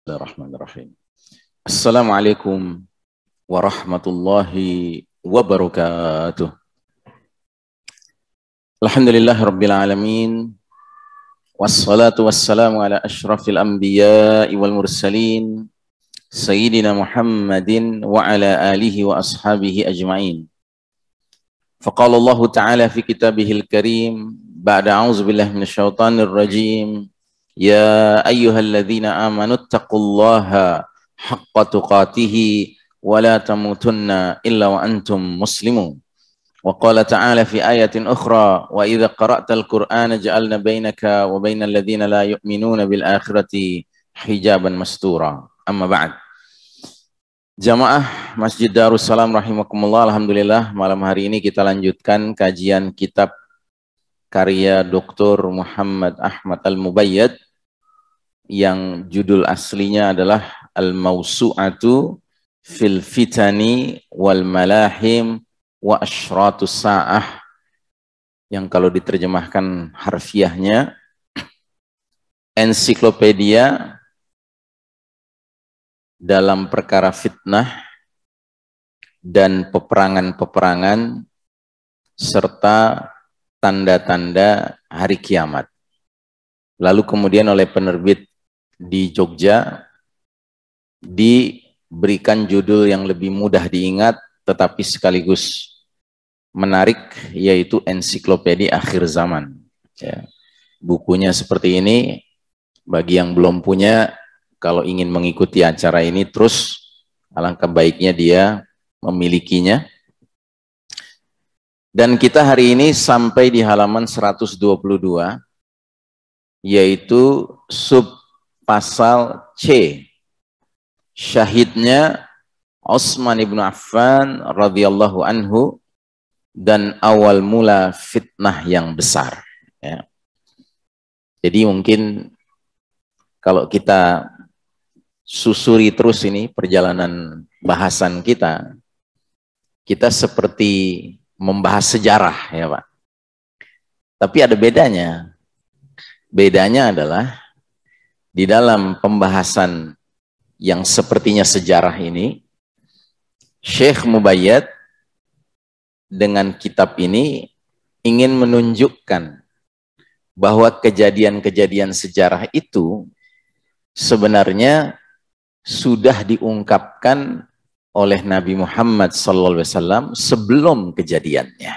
Bismillahirrahmanirrahim. Assalamualaikum warahmatullahi wabarakatuh. Alhamdulillah rabbil alamin. Wassalatu wassalamu ala ashrafil anbiya'i wal mursalin. Sayyidina Muhammadin wa ala alihi wa ashabihi ajma'in. Faqala Allah Ta'ala fi kitabihil karim. Ba'da a'udzu billahi minasyaitonir rajim. Ya ayyuhalladzina amanu taqullaha haqqa tuqatihi wa la tamutunna illa wa antum muslimun. Wa qala ta'ala fi ayatin ukhra wa idza qara'tal qur'ana ja'alna bainaka wa bainal ladzina la yu'minuna bil akhirati hijaban mastura. Amma ba'd. Jamaah Masjid Darussalam rahimakumullah, alhamdulillah malam hari ini kita lanjutkan kajian kitab karya Dr. Muhammad Ahmad Al-Mubayyad yang judul aslinya adalah Al-Mawsu'atu fil Fitani wal Malahim wa Ashratus Sa'ah, yang kalau diterjemahkan harfiahnya ensiklopedia dalam perkara fitnah dan peperangan-peperangan serta tanda-tanda hari kiamat. Lalu kemudian oleh penerbit di Jogja diberikan judul yang lebih mudah diingat tetapi sekaligus menarik, yaitu Ensiklopedia Akhir Zaman. Ya. Bukunya seperti ini, bagi yang belum punya, kalau ingin mengikuti acara ini terus, alangkah baiknya dia memilikinya. Dan kita hari ini sampai di halaman 122, yaitu sub pasal C. Syahidnya Utsman ibn Affan radhiyallahu anhu dan awal mula fitnah yang besar. Ya. Jadi mungkin kalau kita susuri terus ini perjalanan bahasan kita, kita seperti membahas sejarah ya Pak. Tapi ada bedanya. Bedanya adalah di dalam pembahasan yang sepertinya sejarah ini, Syekh Mubayyad dengan kitab ini ingin menunjukkan bahwa kejadian-kejadian sejarah itu sebenarnya sudah diungkapkan oleh Nabi Muhammad SAW sebelum kejadiannya.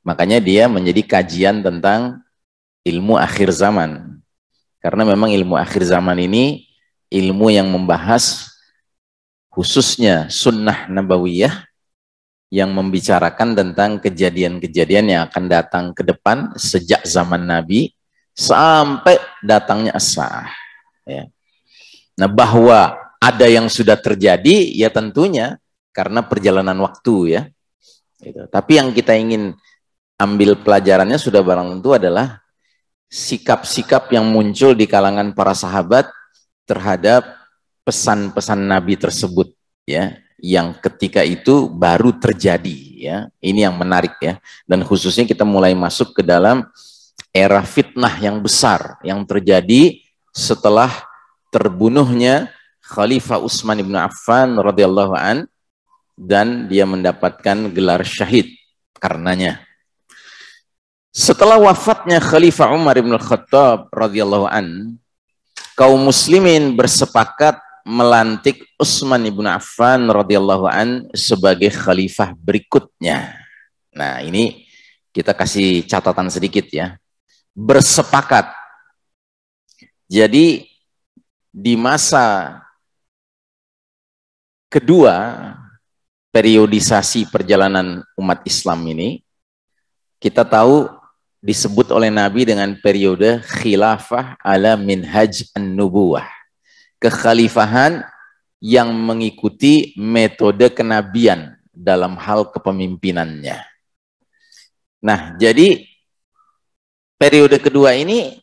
Makanya dia menjadi kajian tentang ilmu akhir zaman. Karena memang ilmu akhir zaman ini ilmu yang membahas khususnya sunnah nabawiyah yang membicarakan tentang kejadian-kejadian yang akan datang ke depan sejak zaman Nabi sampai datangnya as-sa'ah. Ya. Nah, bahwa ada yang sudah terjadi, ya tentunya karena perjalanan waktu ya. Gitu. Tapi yang kita ingin ambil pelajarannya sudah barang tentu adalah sikap-sikap yang muncul di kalangan para sahabat terhadap pesan-pesan Nabi tersebut ya, yang ketika itu baru terjadi ya. Ini yang menarik ya. Dan khususnya kita mulai masuk ke dalam era fitnah yang besar yang terjadi setelah terbunuhnya Khalifah Utsman ibn Affan radhiyallahu an, dan dia mendapatkan gelar syahid karenanya. Setelah wafatnya Khalifah Umar ibn Khattab radhiyallahu an, kaum muslimin bersepakat melantik Utsman ibn Affan radhiyallahu an sebagai khalifah berikutnya. Nah, ini kita kasih catatan sedikit ya. Bersepakat. Jadi di masa kedua periodisasi perjalanan umat Islam ini, kita tahu disebut oleh Nabi dengan periode khilafah ala minhaj an-nubuwah. Kekhalifahan yang mengikuti metode kenabian dalam hal kepemimpinannya. Nah, jadi periode kedua ini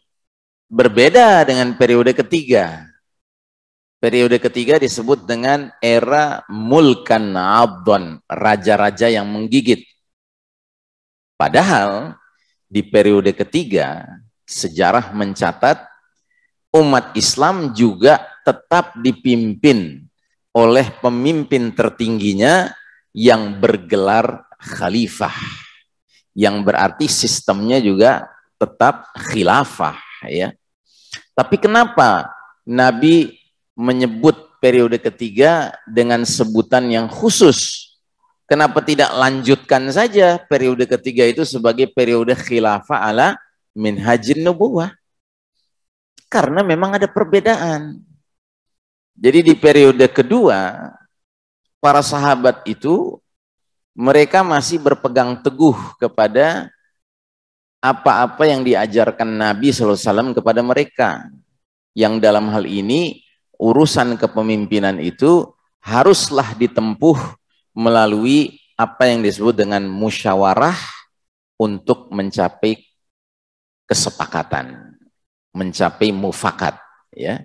berbeda dengan periode ketiga. Periode ketiga disebut dengan era mulkan abdon, raja-raja yang menggigit. Padahal di periode ketiga sejarah mencatat umat Islam juga tetap dipimpin oleh pemimpin tertingginya yang bergelar khalifah, yang berarti sistemnya juga tetap khilafah, ya. Tapi kenapa Nabi menyebut periode ketiga dengan sebutan yang khusus? Kenapa tidak lanjutkan saja periode ketiga itu sebagai periode khilafah ala minhajin nubuwah? Karena memang ada perbedaan. Jadi di periode kedua, para sahabat itu mereka masih berpegang teguh kepada apa-apa yang diajarkan Nabi SAW kepada mereka. Yang dalam hal ini, urusan kepemimpinan itu haruslah ditempuh melalui apa yang disebut dengan musyawarah untuk mencapai kesepakatan, mencapai mufakat, ya,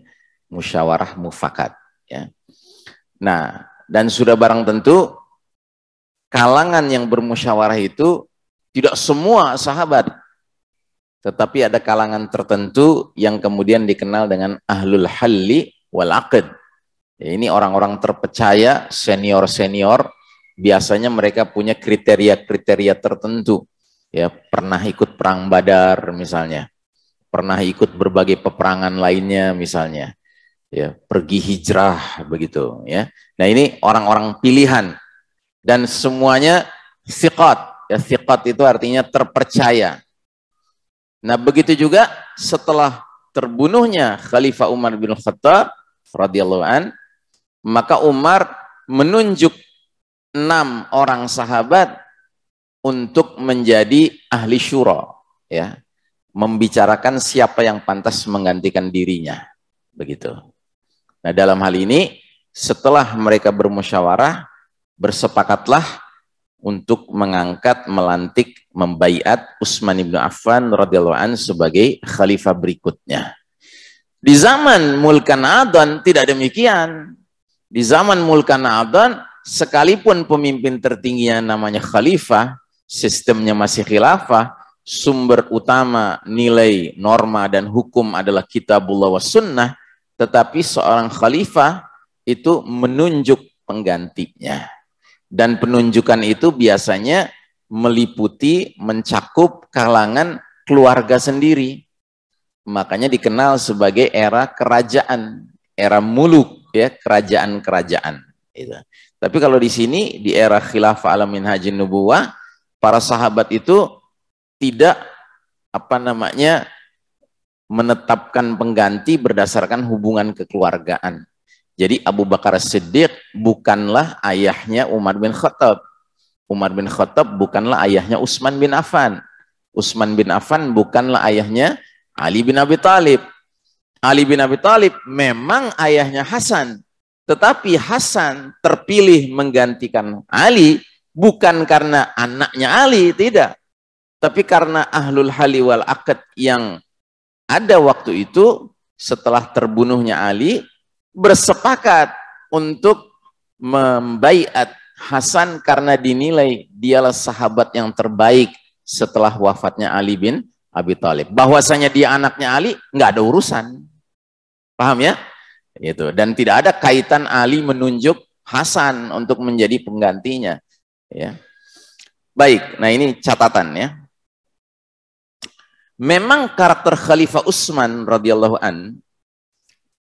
musyawarah mufakat, ya. Nah, dan sudah barang tentu kalangan yang bermusyawarah itu tidak semua sahabat, tetapi ada kalangan tertentu yang kemudian dikenal dengan ahlul halli wal aqd. Ya, ini orang-orang terpercaya, senior-senior, biasanya mereka punya kriteria-kriteria tertentu. Ya, pernah ikut perang Badar misalnya, pernah ikut berbagai peperangan lainnya misalnya, ya, pergi hijrah begitu, ya. Nah, ini orang-orang pilihan dan semuanya thiqat. Ya, thiqat itu artinya terpercaya. Nah, begitu juga setelah terbunuhnya Khalifah Umar bin Khattab radhiyallahu an, maka Umar menunjuk 6 orang sahabat untuk menjadi ahli syura, ya, membicarakan siapa yang pantas menggantikan dirinya, begitu. Nah, dalam hal ini setelah mereka bermusyawarah, bersepakatlah untuk mengangkat, melantik, membaiat Utsman bin Affan radhiyallahu an sebagai khalifah berikutnya. Di zaman Mulkan Adhan tidak demikian. Di zaman Mulkan Adhan, sekalipun pemimpin tertingginya namanya khalifah, sistemnya masih khilafah, sumber utama nilai, norma, dan hukum adalah kitabullah wa sunnah, tetapi seorang khalifah itu menunjuk penggantinya. Dan penunjukan itu biasanya meliputi, mencakup kalangan keluarga sendiri. Makanya dikenal sebagai era kerajaan, era muluk, ya, kerajaan-kerajaan. Tapi kalau di sini, di era khilafah ala minhajin nubuwah, para sahabat itu tidak menetapkan pengganti berdasarkan hubungan kekeluargaan. Jadi Abu Bakar Siddiq bukanlah ayahnya Umar bin Khattab. Umar bin Khattab bukanlah ayahnya Utsman bin Affan. Utsman bin Affan bukanlah ayahnya Ali bin Abi Thalib. Ali bin Abi Thalib memang ayahnya Hasan, tetapi Hasan terpilih menggantikan Ali bukan karena anaknya Ali, tidak. Tapi karena ahlul hali wal aqd yang ada waktu itu setelah terbunuhnya Ali bersepakat untuk membaiat Hasan karena dinilai dialah sahabat yang terbaik setelah wafatnya Ali bin Abi Thalib. Bahwasanya dia anaknya Ali nggak ada urusan. Paham ya? Gitu. Dan tidak ada kaitan Ali menunjuk Hasan untuk menjadi penggantinya, ya. Baik, nah ini catatan, ya. Memang karakter Khalifah Utsman radhiyallahu an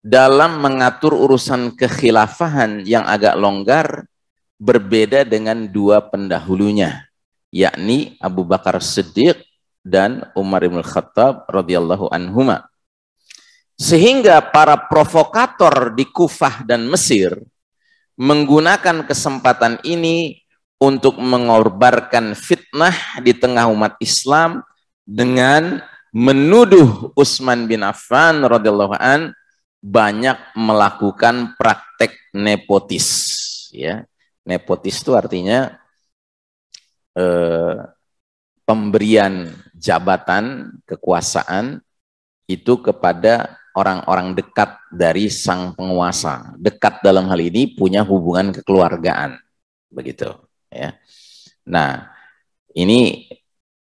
dalam mengatur urusan kekhilafahan yang agak longgar berbeda dengan 2 pendahulunya, yakni Abu Bakar Siddiq dan Umar bin Khattab radhiyallahu anhuma. Sehingga para provokator di Kufah dan Mesir menggunakan kesempatan ini untuk mengorbankan fitnah di tengah umat Islam dengan menuduh Utsman bin Affan radhiyallahu an banyak melakukan praktek nepotis, ya. Nepotis itu artinya pemberian jabatan kekuasaan itu kepada orang-orang dekat dari sang penguasa. Dekat dalam hal ini punya hubungan kekeluargaan, begitu, ya. Nah, ini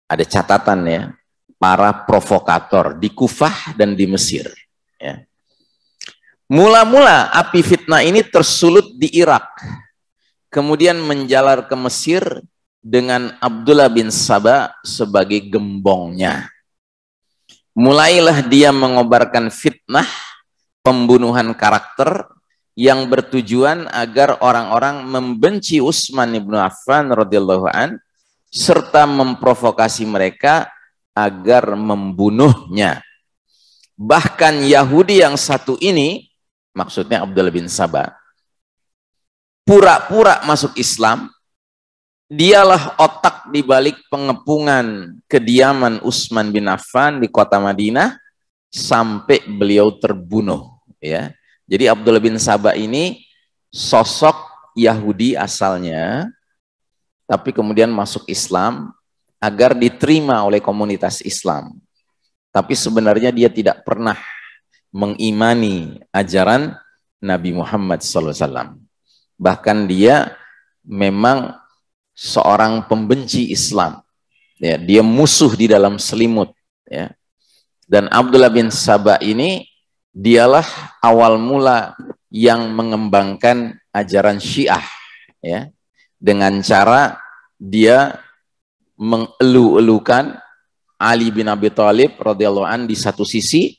ada catatan, ya, para provokator di Kufah dan di Mesir. Ya. Mula-mula api fitnah ini tersulut di Irak, kemudian menjalar ke Mesir dengan Abdullah bin Saba sebagai gembongnya. Mulailah dia mengobarkan fitnah pembunuhan karakter yang bertujuan agar orang-orang membenci Utsman bin Affan radhiyallahu an serta memprovokasi mereka agar membunuhnya. Bahkan Yahudi yang satu ini, maksudnya Abdullah bin Saba, pura-pura masuk Islam. Dialah otak di balik pengepungan kediaman Utsman bin Affan di kota Madinah sampai beliau terbunuh, ya. Jadi Abdullah bin Saba ini sosok Yahudi asalnya, tapi kemudian masuk Islam agar diterima oleh komunitas Islam. Tapi sebenarnya dia tidak pernah mengimani ajaran Nabi Muhammad SAW. Bahkan dia memang seorang pembenci Islam. Ya, dia musuh di dalam selimut. Ya. Dan Abdullah bin Saba ini dialah awal mula yang mengembangkan ajaran Syiah, ya, dengan cara dia mengelu-elukan Ali bin Abi Thalib radhiyallahu an di satu sisi,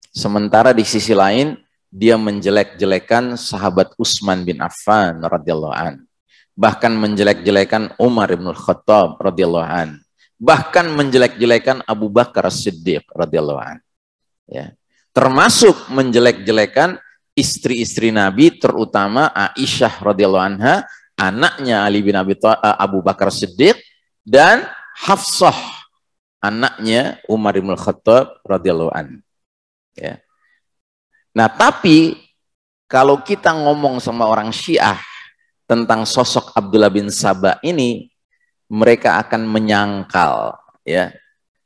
sementara di sisi lain dia menjelek-jelekan sahabat Utsman bin Affan radhiyallahu an, bahkan menjelek-jelekan Umar bin Khattab radhiyallahu an, bahkan menjelek-jelekan Abu Bakar As-Siddiq radhiyallahu an, ya. Termasuk menjelek-jelekan istri-istri Nabi, terutama Aisyah radhiyallahu anha, anaknya Ali bin Abu Bakar Siddiq, dan Hafsah, anaknya Umar bin Khattab radhiyallahu anhu. Ya. Nah, tapi kalau kita ngomong sama orang Syiah tentang sosok Abdullah bin Saba ini, mereka akan menyangkal, ya.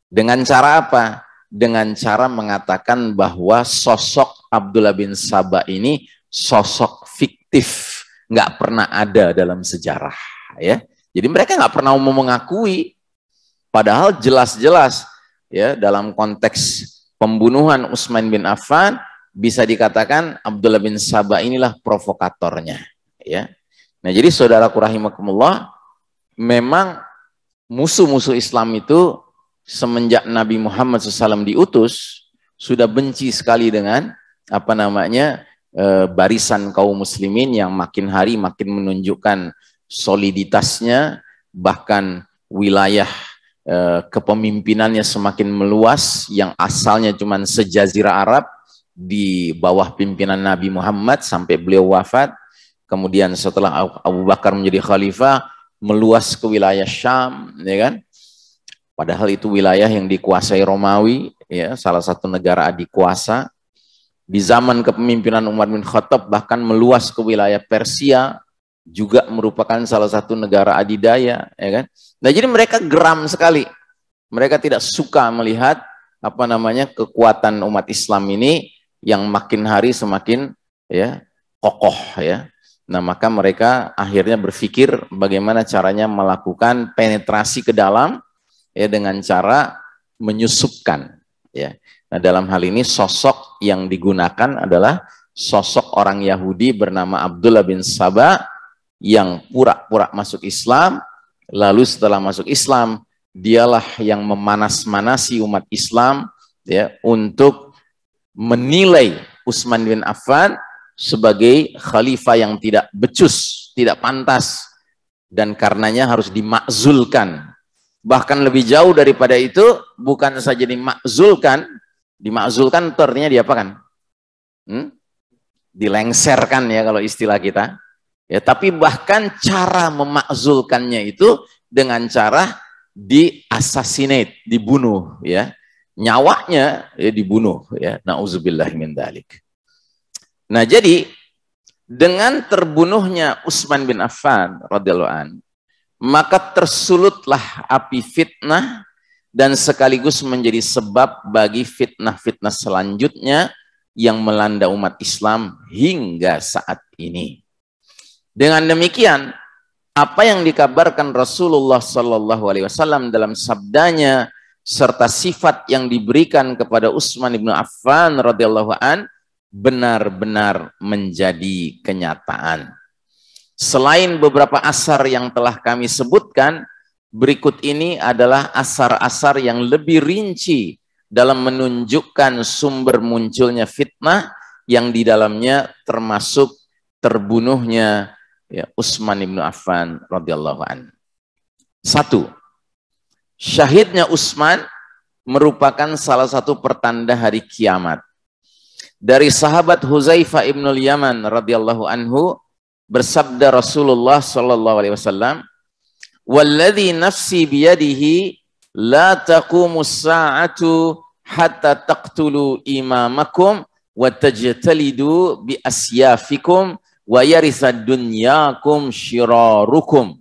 Dengan cara apa? Dengan cara mengatakan bahwa sosok Abdullah bin Saba ini sosok fiktif, nggak pernah ada dalam sejarah, ya. Jadi mereka nggak pernah mau mengakui, padahal jelas-jelas, ya, dalam konteks pembunuhan Utsman bin Affan bisa dikatakan Abdullah bin Saba inilah provokatornya, ya. Nah, jadi saudaraku rahimakumullah, memang musuh-musuh Islam itu semenjak Nabi Muhammad SAW diutus sudah benci sekali dengan barisan kaum muslimin yang makin hari makin menunjukkan soliditasnya, bahkan wilayah kepemimpinannya semakin meluas, yang asalnya cuma sejazirah Arab di bawah pimpinan Nabi Muhammad sampai beliau wafat. Kemudian setelah Abu Bakar menjadi khalifah, meluas ke wilayah Syam, ya kan? Padahal itu wilayah yang dikuasai Romawi, ya, salah satu negara adik kuasa. Di zaman kepemimpinan Umar bin Khattab bahkan meluas ke wilayah Persia, juga merupakan salah satu negara adidaya, ya kan? Nah, jadi mereka geram sekali. Mereka tidak suka melihat kekuatan umat Islam ini yang makin hari semakin, ya, kokoh, ya. Nah, maka mereka akhirnya berpikir bagaimana caranya melakukan penetrasi ke dalam, ya, dengan cara menyusupkan, ya. Nah, dalam hal ini sosok yang digunakan adalah sosok orang Yahudi bernama Abdullah bin Saba yang pura-pura masuk Islam, lalu setelah masuk Islam dialah yang memanas-manasi umat Islam, ya, untuk menilai Utsman bin Affan sebagai khalifah yang tidak becus, tidak pantas, dan karenanya harus dimakzulkan. Bahkan lebih jauh daripada itu, bukan saja dimakzulkan itu artinya diapakan? Dilengserkan, ya, kalau istilah kita. Ya, tapi bahkan cara memakzulkannya itu dengan cara di-assassinate, dibunuh, ya. Nyawanya, ya, dibunuh, ya. Nauzubillah min dzalik. Nah, jadi dengan terbunuhnya Utsman bin Affan radhiyallahu an, maka tersulutlah api fitnah dan sekaligus menjadi sebab bagi fitnah-fitnah selanjutnya yang melanda umat Islam hingga saat ini. Dengan demikian, apa yang dikabarkan Rasulullah SAW dalam sabdanya, serta sifat yang diberikan kepada Utsman bin Affan radhiyallahu an benar-benar menjadi kenyataan. Selain beberapa asar yang telah kami sebutkan, berikut ini adalah asar-asar yang lebih rinci dalam menunjukkan sumber munculnya fitnah yang di dalamnya termasuk terbunuhnya Utsman bin Affan radhiyallahu an. 1. Syahidnya Utsman merupakan salah satu pertanda hari kiamat. Dari sahabat Huzaifah ibnul Yaman radhiyallahu anhu bersabda Rasulullah sallallahu alaihi wasallam, "Walladzi nafsi biyadihi la taqumus sa'atu hatta taqtulu imamakum wa tajtalidu bi asyafikum wa yarisad dunyakum syirarukum."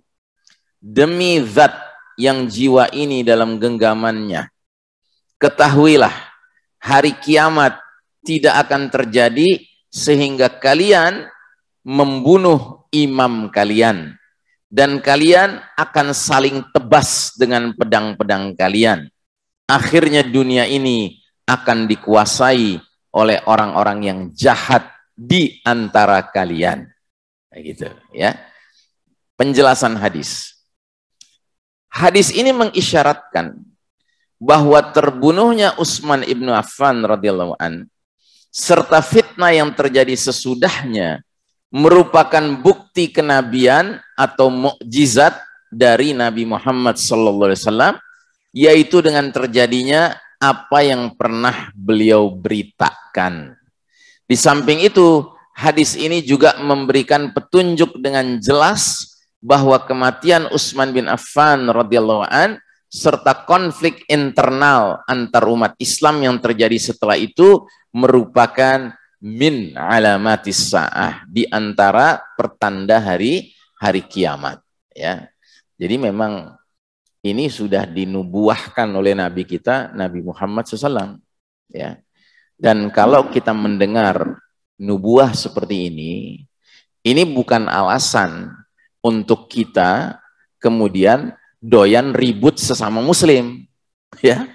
Demi zat yang jiwa ini dalam genggamannya, ketahuilah hari kiamat tidak akan terjadi sehingga kalian membunuh imam kalian dan kalian akan saling tebas dengan pedang-pedang kalian. Akhirnya dunia ini akan dikuasai oleh orang-orang yang jahat di antara kalian. Gitu ya. Penjelasan hadis. Hadis ini mengisyaratkan bahwa terbunuhnya Utsman ibnu Affan radhiyallahu an serta fitnah yang terjadi sesudahnya merupakan bukti kenabian atau mukjizat dari Nabi Muhammad sallallahu alaihi wasallam, yaitu dengan terjadinya apa yang pernah beliau beritakan. Di samping itu, hadis ini juga memberikan petunjuk dengan jelas bahwa kematian Utsman bin Affan radhiyallahu an serta konflik internal antar umat Islam yang terjadi setelah itu merupakan min alamatis sa'ah, di antara pertanda hari kiamat ya. Jadi memang ini sudah dinubuahkan oleh Nabi kita Nabi Muhammad SAW ya. Dan kalau kita mendengar nubuah seperti ini bukan alasan untuk kita kemudian doyan ribut sesama muslim ya.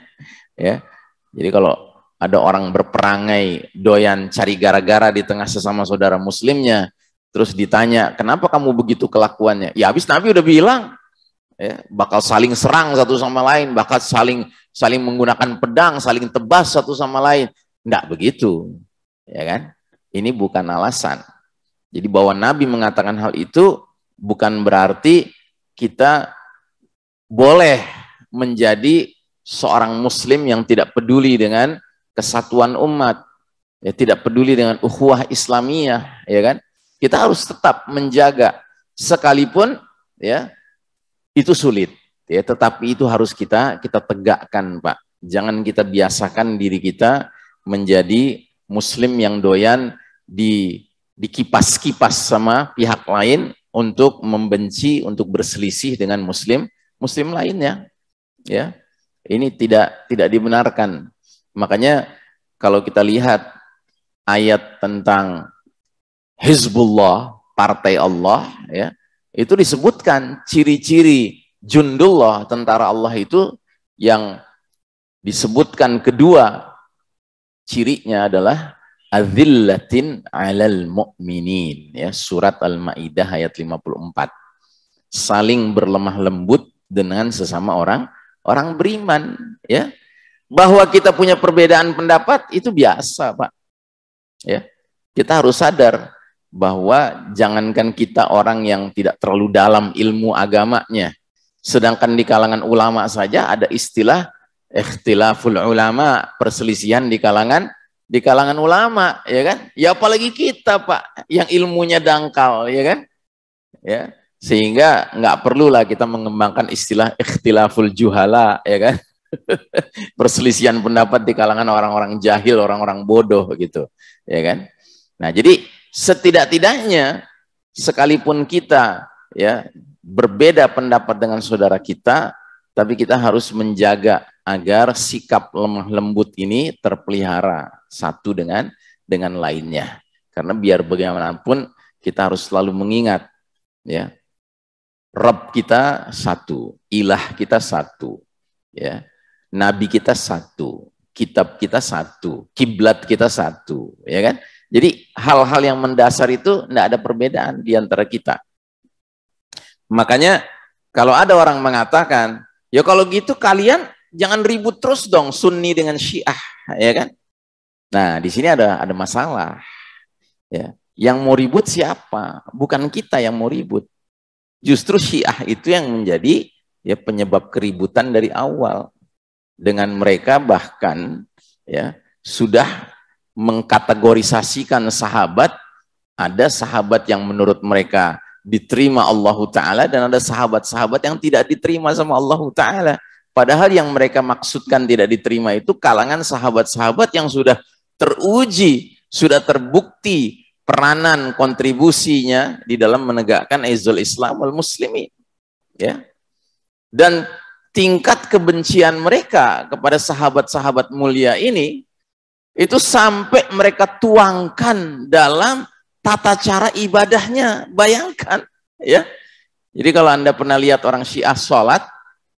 Jadi kalau ada orang berperangai doyan cari gara-gara di tengah sesama saudara muslimnya, terus ditanya kenapa kamu begitu kelakuannya, ya habis Nabi udah bilang ya, bakal saling serang satu sama lain, bakal saling menggunakan pedang, saling tebas satu sama lain. Enggak begitu ya kan. Ini bukan alasan. Jadi bahwa Nabi mengatakan hal itu bukan berarti kita boleh menjadi seorang muslim yang tidak peduli dengan kesatuan umat, ya, tidak peduli dengan ukhuwah Islamiyah, ya kan? Kita harus tetap menjaga, sekalipun ya itu sulit, ya, tetapi itu harus kita tegakkan, Pak. Jangan kita biasakan diri kita menjadi muslim yang doyan dikipas-kipas sama pihak lain untuk membenci, untuk berselisih dengan muslim lainnya, ya. Ini tidak dibenarkan. Makanya kalau kita lihat ayat tentang Hizbullah, partai Allah, ya, itu disebutkan ciri-ciri jundullah, tentara Allah itu yang disebutkan kedua cirinya adalah azillatin 'alal mu'minin, ya, surat Al-Maidah ayat 54. Saling berlemah lembut dengan sesama orang beriman, ya. Bahwa kita punya perbedaan pendapat itu biasa, Pak. Ya. Kita harus sadar bahwa jangankan kita orang yang tidak terlalu dalam ilmu agamanya, sedangkan di kalangan ulama saja ada istilah ikhtilaful ulama, perselisihan di kalangan ulama, ya kan? Ya apalagi kita, Pak, yang ilmunya dangkal, ya kan? Ya, sehingga nggak perlulah kita mengembangkan istilah ikhtilaful juhala, ya kan? Perselisihan pendapat di kalangan orang-orang jahil, orang-orang bodoh gitu, ya kan? Nah, jadi setidak-tidaknya sekalipun kita ya berbeda pendapat dengan saudara kita, tapi kita harus menjaga agar sikap lemah lembut ini terpelihara satu dengan lainnya. Karena biar bagaimanapun kita harus selalu mengingat, ya, Rabb kita satu, ilah kita satu, ya. Nabi kita satu, kitab kita satu, kiblat kita satu, ya kan? Jadi hal-hal yang mendasar itu tidak ada perbedaan di antara kita. Makanya kalau ada orang mengatakan, ya kalau gitu kalian jangan ribut terus dong Sunni dengan Syiah, ya kan? Nah, di sini ada masalah. Ya, yang mau ribut siapa? Bukan kita yang mau ribut. Justru Syiah itu yang menjadi ya penyebab keributan dari awal. Dengan mereka bahkan ya sudah mengkategorisasikan sahabat, ada sahabat yang menurut mereka diterima Allah Ta'ala dan ada sahabat-sahabat yang tidak diterima sama Allah Ta'ala. Padahal yang mereka maksudkan tidak diterima itu kalangan sahabat-sahabat yang sudah teruji, sudah terbukti peranan kontribusinya di dalam menegakkan Izzul Islam wal Muslimin. Ya. Dan tingkat kebencian mereka kepada sahabat-sahabat mulia ini itu sampai mereka tuangkan dalam tata cara ibadahnya. Bayangkan, ya. Jadi kalau Anda pernah lihat orang Syiah sholat,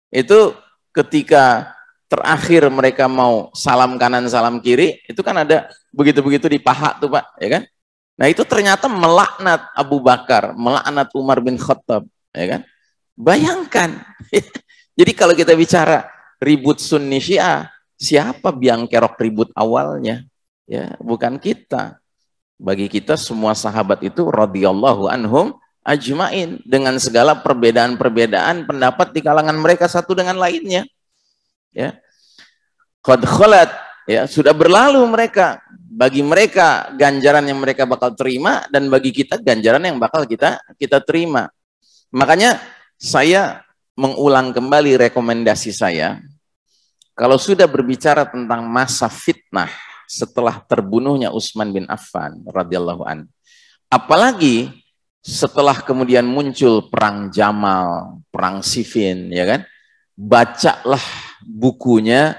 itu ketika terakhir mereka mau salam kanan salam kiri, itu kan ada begitu-begitu di paha tuh Pak, ya kan? Nah itu ternyata melaknat Abu Bakar, melaknat Umar bin Khattab, ya kan? Bayangkan. Jadi kalau kita bicara ribut Sunni Syiah, siapa biang kerok ribut awalnya? Ya, bukan kita. Bagi kita semua sahabat itu radhiyallahu anhum ajmain, dengan segala perbedaan-perbedaan pendapat di kalangan mereka satu dengan lainnya. Ya. Qad khalat, ya, sudah berlalu mereka. Bagi mereka ganjaran yang mereka bakal terima dan bagi kita ganjaran yang bakal kita terima. Makanya saya mengulang kembali rekomendasi saya, kalau sudah berbicara tentang masa fitnah setelah terbunuhnya Utsman bin Affan radhiyallahu an, apalagi setelah kemudian muncul perang Jamal, perang Siffin, ya kan? Bacalah bukunya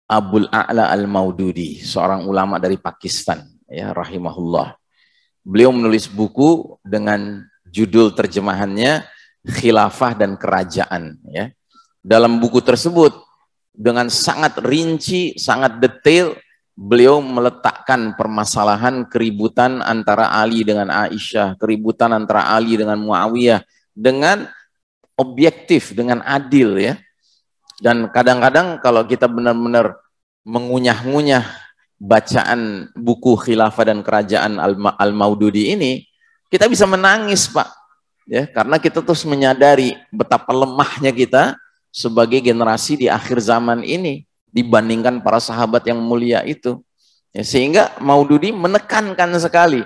Abul A'la Al-Maududi, seorang ulama dari Pakistan, ya rahimahullah. Beliau menulis buku dengan judul terjemahannya Khilafah dan Kerajaan, ya. Dalam buku tersebut dengan sangat rinci, sangat detail beliau meletakkan permasalahan keributan antara Ali dengan Aisyah, keributan antara Ali dengan Muawiyah dengan objektif, dengan adil, ya. Dan kadang-kadang kalau kita benar-benar mengunyah-ngunyah bacaan buku Khilafah dan Kerajaan Al-Maududi ini, kita bisa menangis, Pak. Ya, karena kita terus menyadari betapa lemahnya kita sebagai generasi di akhir zaman ini dibandingkan para sahabat yang mulia itu. Ya, sehingga Maududi menekankan sekali,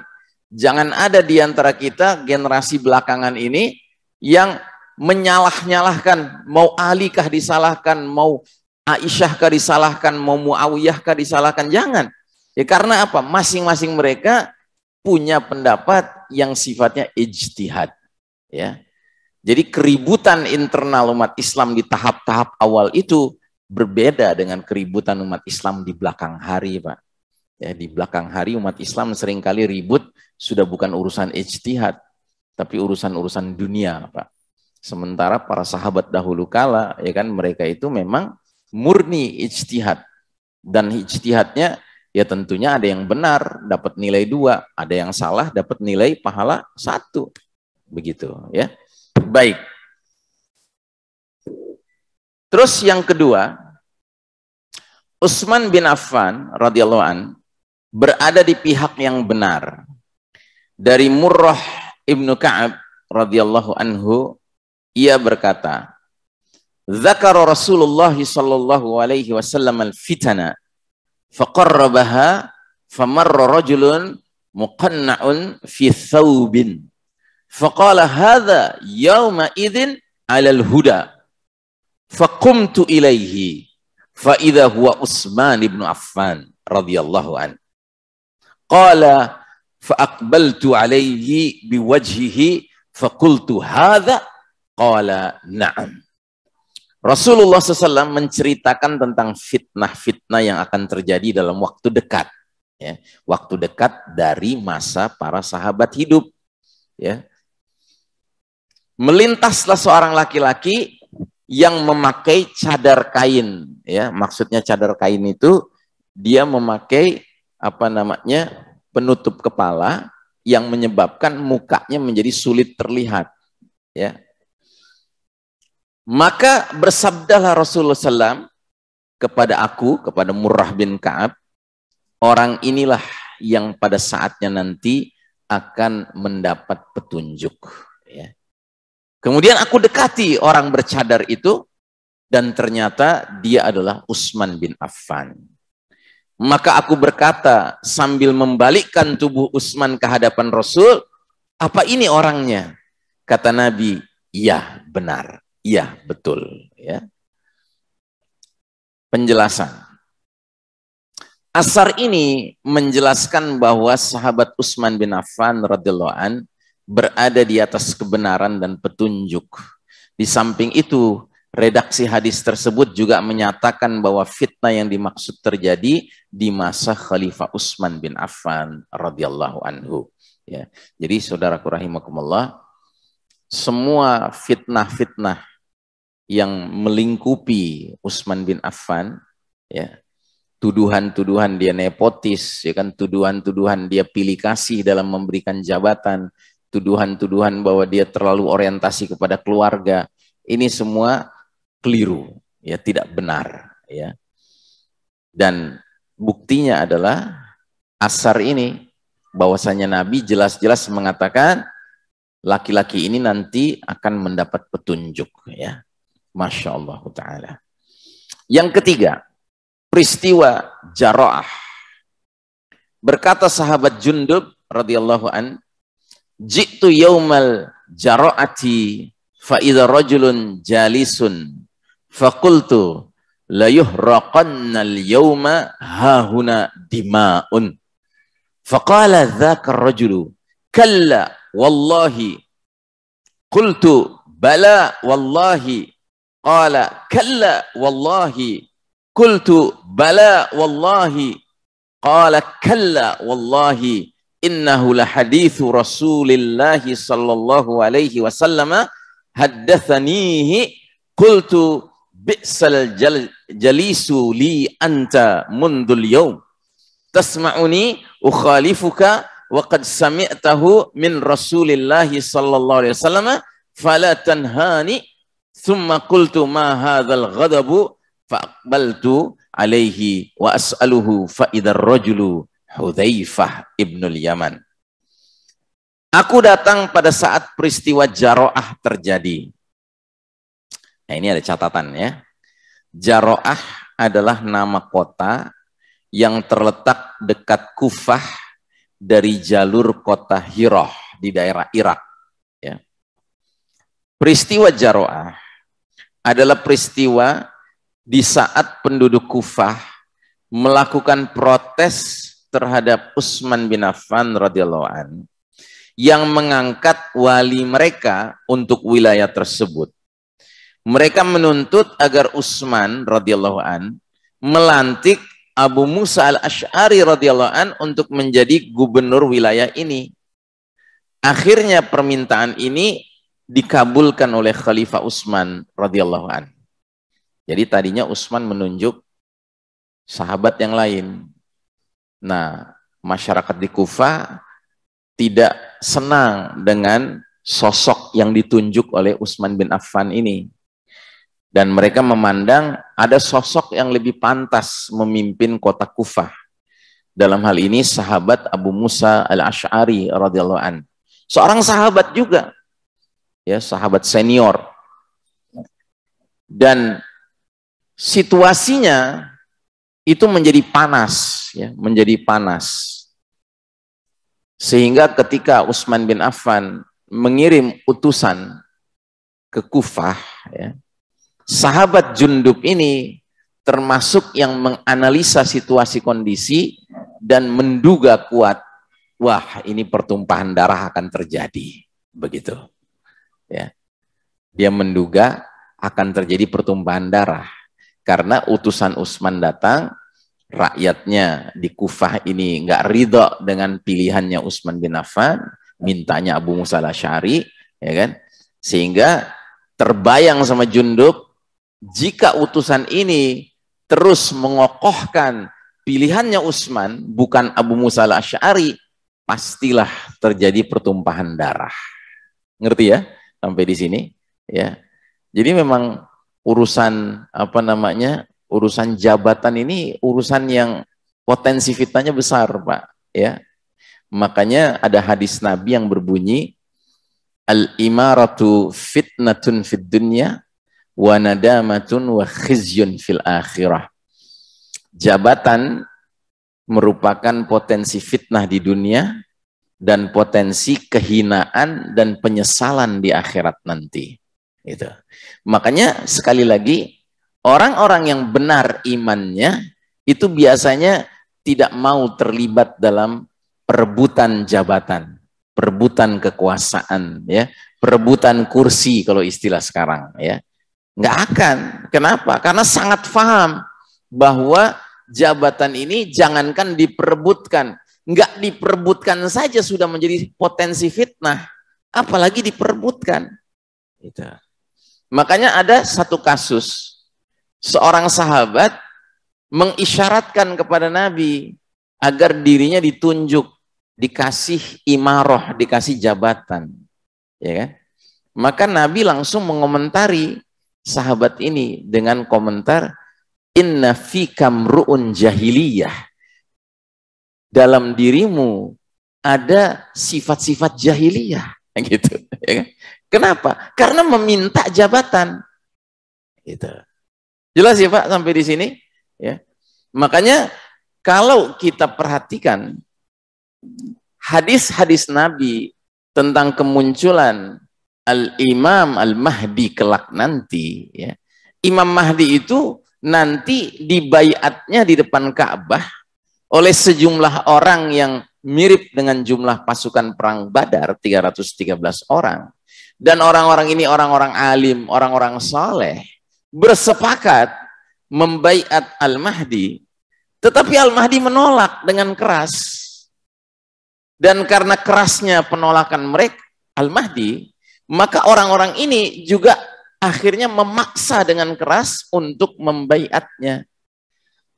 jangan ada di antara kita generasi belakangan ini yang menyalah-nyalahkan, mau Ali kah disalahkan, mau Aisyah kah disalahkan, mau Muawiyah kah disalahkan, jangan. Ya karena apa? Masing-masing mereka punya pendapat yang sifatnya ijtihad. Ya, jadi keributan internal umat Islam di tahap-tahap awal itu berbeda dengan keributan umat Islam di belakang hari, Pak. Ya, di belakang hari umat Islam seringkali ribut sudah bukan urusan ijtihad, tapi urusan-urusan dunia, Pak. Sementara para sahabat dahulu kala, ya kan, mereka itu memang murni ijtihad, dan ijtihadnya ya tentunya ada yang benar dapat nilai 2, ada yang salah dapat nilai pahala 1. Begitu, ya. Baik. Terus yang kedua, Utsman bin Affan radhiyallahu an berada di pihak yang benar. Dari Murrah ibnu Ka'ab radhiyallahu anhu, ia berkata, "Dzakara Rasulullah sallallahu alaihi wasallam al-fitana faqarrabaha famarra rajulun muqanna'un fi thawbin. Faqala hadha yawma idzin 'alal huda. Faqumtu ilaihi fa idza huwa Utsman bin Affan radhiyallahu an. Qala fa aqbaltu alaihi biwajhihi faqultu hadha. Qala na'am." Rasulullah SAW menceritakan tentang fitnah-fitnah yang akan terjadi dalam waktu dekat. Ya, waktu dekat dari masa para sahabat hidup. Ya. Melintaslah seorang laki-laki yang memakai cadar kain, ya. Maksudnya cadar kain itu dia memakai apa namanya? Penutup kepala yang menyebabkan mukanya menjadi sulit terlihat, ya. Maka bersabdalah Rasulullah SAW kepada aku, kepada Murrah bin Ka'ab, orang inilah yang pada saatnya nanti akan mendapat petunjuk. Ya. Kemudian aku dekati orang bercadar itu, dan ternyata dia adalah Utsman bin Affan. Maka aku berkata sambil membalikkan tubuh Utsman ke hadapan Rasul, apa ini orangnya? Kata Nabi, iya benar, iya betul. Ya. Penjelasan. Asar ini menjelaskan bahwa sahabat Utsman bin Affan radhiyallahu an berada di atas kebenaran dan petunjuk. Di samping itu, redaksi hadis tersebut juga menyatakan bahwa fitnah yang dimaksud terjadi di masa Khalifah Utsman bin Affan radhiyallahu anhu. Ya. Jadi saudaraku rahimakumullah, semua fitnah-fitnah yang melingkupi Utsman bin Affan, ya, tuduhan-tuduhan dia nepotis, ya kan, tuduhan-tuduhan dia pilih kasih dalam memberikan jabatan, tuduhan-tuduhan bahwa dia terlalu orientasi kepada keluarga, ini semua keliru, ya, tidak benar, ya. Dan buktinya adalah asar ini, bahwasanya Nabi jelas-jelas mengatakan laki-laki ini nanti akan mendapat petunjuk, ya. Masya Allah Ta'ala. Yang ketiga, peristiwa Jara'ah. Berkata sahabat Jundub radhiyallahu an, ji'tu yaumal jara'ati fa idza rajulun jalisun faqultu la yuhraqanna al-yawma hahuna dima'un. Faqala dzaka ar-rajulu kalla wallahi. Qultu bala wallahi. Qala kalla wallahi. Qultu bala wallahi. Qala kalla wallahi. Innahu lahadithu Rasulillahi sallallahu alaihi wasallam haddathanihi. Qultu bi'sal jalisu li anta mundul yawm. Tasma'uni ukhalifuka wa qad sami'tahu min Rasulillahi sallallahu alaihi wasallam fala tanhani. Thumma qultu ma hadzal ghadabu faqbaltu alaihi wa as'aluhu fa idar rajulu Hudzaifah ibnul Yaman. Aku datang pada saat peristiwa Jara'ah terjadi. Nah, ini ada catatan, ya. Jara'ah adalah nama kota yang terletak dekat Kufah dari jalur kota Hirah di daerah Irak, ya. Peristiwa Jara'ah adalah peristiwa di saat penduduk Kufah melakukan protes terhadap Utsman bin Affan radhiyallahu an yang mengangkat wali mereka untuk wilayah tersebut. Mereka menuntut agar Utsman radhiyallahu an melantik Abu Musa al-Asy'ari radhiyallahu an untuk menjadi gubernur wilayah ini. Akhirnya permintaan ini dikabulkan oleh Khalifah Utsman radhiyallahu an. Jadi tadinya Utsman menunjuk sahabat yang lain. Nah, masyarakat di Kufah tidak senang dengan sosok yang ditunjuk oleh Utsman bin Affan ini. Dan mereka memandang ada sosok yang lebih pantas memimpin kota Kufah. Dalam hal ini sahabat Abu Musa al-Asy'ari radhiyallahu an. Seorang sahabat juga, ya, sahabat senior. Dan situasinya itu menjadi panas, ya, menjadi panas. Sehingga ketika Utsman bin Affan mengirim utusan ke Kufah, ya, sahabat Jundub ini termasuk yang menganalisa situasi kondisi dan menduga kuat, wah, ini pertumpahan darah akan terjadi, begitu. Ya. Dia menduga akan terjadi pertumpahan darah karena utusan Utsman datang, rakyatnya di Kufah ini nggak ridho dengan pilihannya Utsman bin Affan, mintanya Abu Musa al-Asy'ari, ya kan? Sehingga terbayang sama Jundub, jika utusan ini terus mengokohkan pilihannya Utsman, bukan Abu Musa al-Asy'ari, pastilah terjadi pertumpahan darah. Ngerti ya? Sampai di sini, ya. Jadi memang urusan apa namanya? Urusan jabatan ini urusan yang potensi fitnahnya besar, Pak, ya. Makanya ada hadis Nabi yang berbunyi, al-imaratu fitnatun fid dunya wa nadamatun wa khizyun fil akhirah. Jabatan merupakan potensi fitnah di dunia dan potensi kehinaan dan penyesalan di akhirat nanti. Gitu. Makanya sekali lagi, orang-orang yang benar imannya itu biasanya tidak mau terlibat dalam perebutan jabatan, perebutan kekuasaan, ya, perebutan kursi kalau istilah sekarang, ya. Nggak akan. Kenapa? Karena sangat paham bahwa jabatan ini jangankan diperebutkan, nggak diperebutkan saja sudah menjadi potensi fitnah, apalagi diperebutkan. Gitu. Makanya ada satu kasus, seorang sahabat mengisyaratkan kepada Nabi agar dirinya ditunjuk, dikasih imaroh, dikasih jabatan, ya kan? Maka Nabi langsung mengomentari sahabat ini dengan komentar, inna fika mru'un jahiliyah, dalam dirimu ada sifat-sifat jahiliyah, gitu, ya kan? Kenapa? Karena meminta jabatan. Gitu. Jelas ya Pak sampai di sini, ya. Makanya kalau kita perhatikan hadis-hadis Nabi tentang kemunculan Al-Imam Al-Mahdi kelak nanti, ya. Imam Mahdi itu nanti dibaiatnya di depan Ka'bah oleh sejumlah orang yang mirip dengan jumlah pasukan perang Badar, 313 orang. Dan orang-orang ini orang-orang alim, orang-orang saleh, bersepakat membaiat Al-Mahdi, tetapi Al-Mahdi menolak dengan keras. Dan karena kerasnya penolakan mereka Al-Mahdi, maka orang-orang ini juga akhirnya memaksa dengan keras untuk membaiatnya.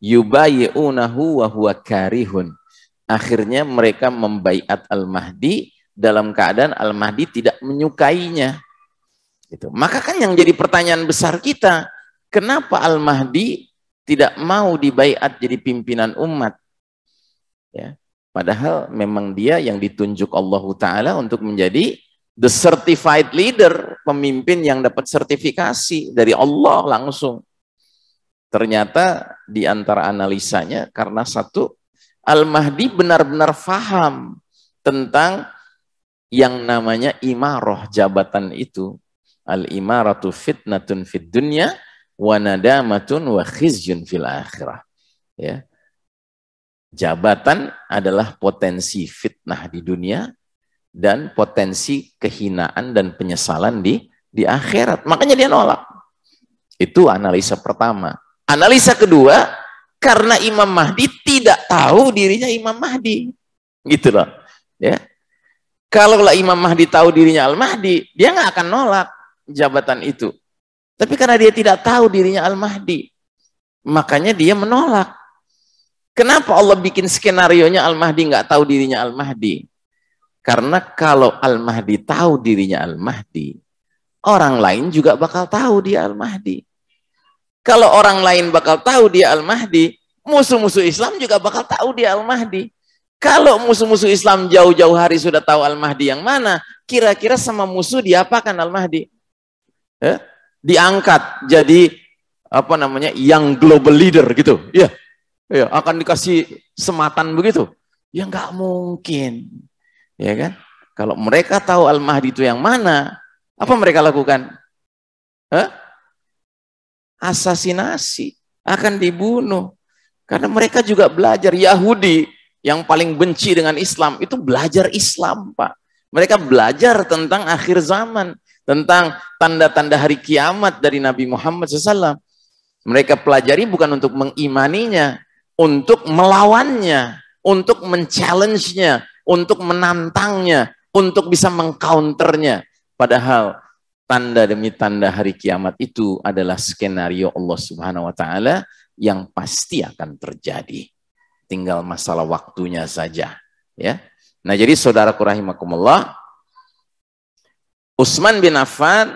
Yubayi'unahu wa huwa karihun. Akhirnya mereka membaiat Al-Mahdi dalam keadaan Al-Mahdi tidak menyukainya. Gitu. Maka kan yang jadi pertanyaan besar kita, kenapa Al-Mahdi tidak mau dibaiat jadi pimpinan umat? Ya. Padahal memang dia yang ditunjuk Allah Ta'ala untuk menjadi the certified leader, pemimpin yang dapat sertifikasi dari Allah langsung. Ternyata di antara analisanya, karena satu, Al-Mahdi benar-benar faham tentang yang namanya imaroh, jabatan itu. Al-imaratu fitnatun fid dunya wa nadamatun wa khizyun fil akhirah. Ya. Jabatan adalah potensi fitnah di dunia dan potensi kehinaan dan penyesalan di akhirat. Makanya dia nolak. Itu analisa pertama. Analisa kedua, karena Imam Mahdi tidak tahu dirinya Imam Mahdi. Gitu loh. Ya. Kalaulah Imam Mahdi tahu dirinya Al-Mahdi, dia nggak akan nolak jabatan itu. Tapi karena dia tidak tahu dirinya Al-Mahdi, makanya dia menolak. Kenapa Allah bikin skenarionya Al-Mahdi nggak tahu dirinya Al-Mahdi? Karena kalau Al-Mahdi tahu dirinya Al-Mahdi, orang lain juga bakal tahu dia Al-Mahdi. Kalau orang lain bakal tahu dia Al-Mahdi, musuh-musuh Islam juga bakal tahu dia Al-Mahdi. Kalau musuh-musuh Islam jauh-jauh hari sudah tahu Al-Mahdi yang mana, kira-kira sama musuh diapakan Al-Mahdi? Diangkat jadi apa namanya, yang global leader gitu, ya. Ya, akan dikasih sematan begitu? Ya nggak mungkin, ya kan? Kalau mereka tahu Al-Mahdi itu yang mana, apa mereka lakukan? Asasinasi, akan dibunuh. Karena mereka juga belajar. Yahudi yang paling benci dengan Islam itu belajar Islam, Pak. Mereka belajar tentang akhir zaman, tentang tanda-tanda hari kiamat dari Nabi Muhammad SAW. Mereka pelajari bukan untuk mengimaninya, untuk melawannya, untuk men-challenge-nya, untuk menantangnya, untuk bisa meng-counternya. Padahal tanda demi tanda hari kiamat itu adalah skenario Allah Subhanahu wa taala yang pasti akan terjadi. Tinggal masalah waktunya saja, ya. Nah, jadi saudaraku rahimakumullah, Utsman bin Affan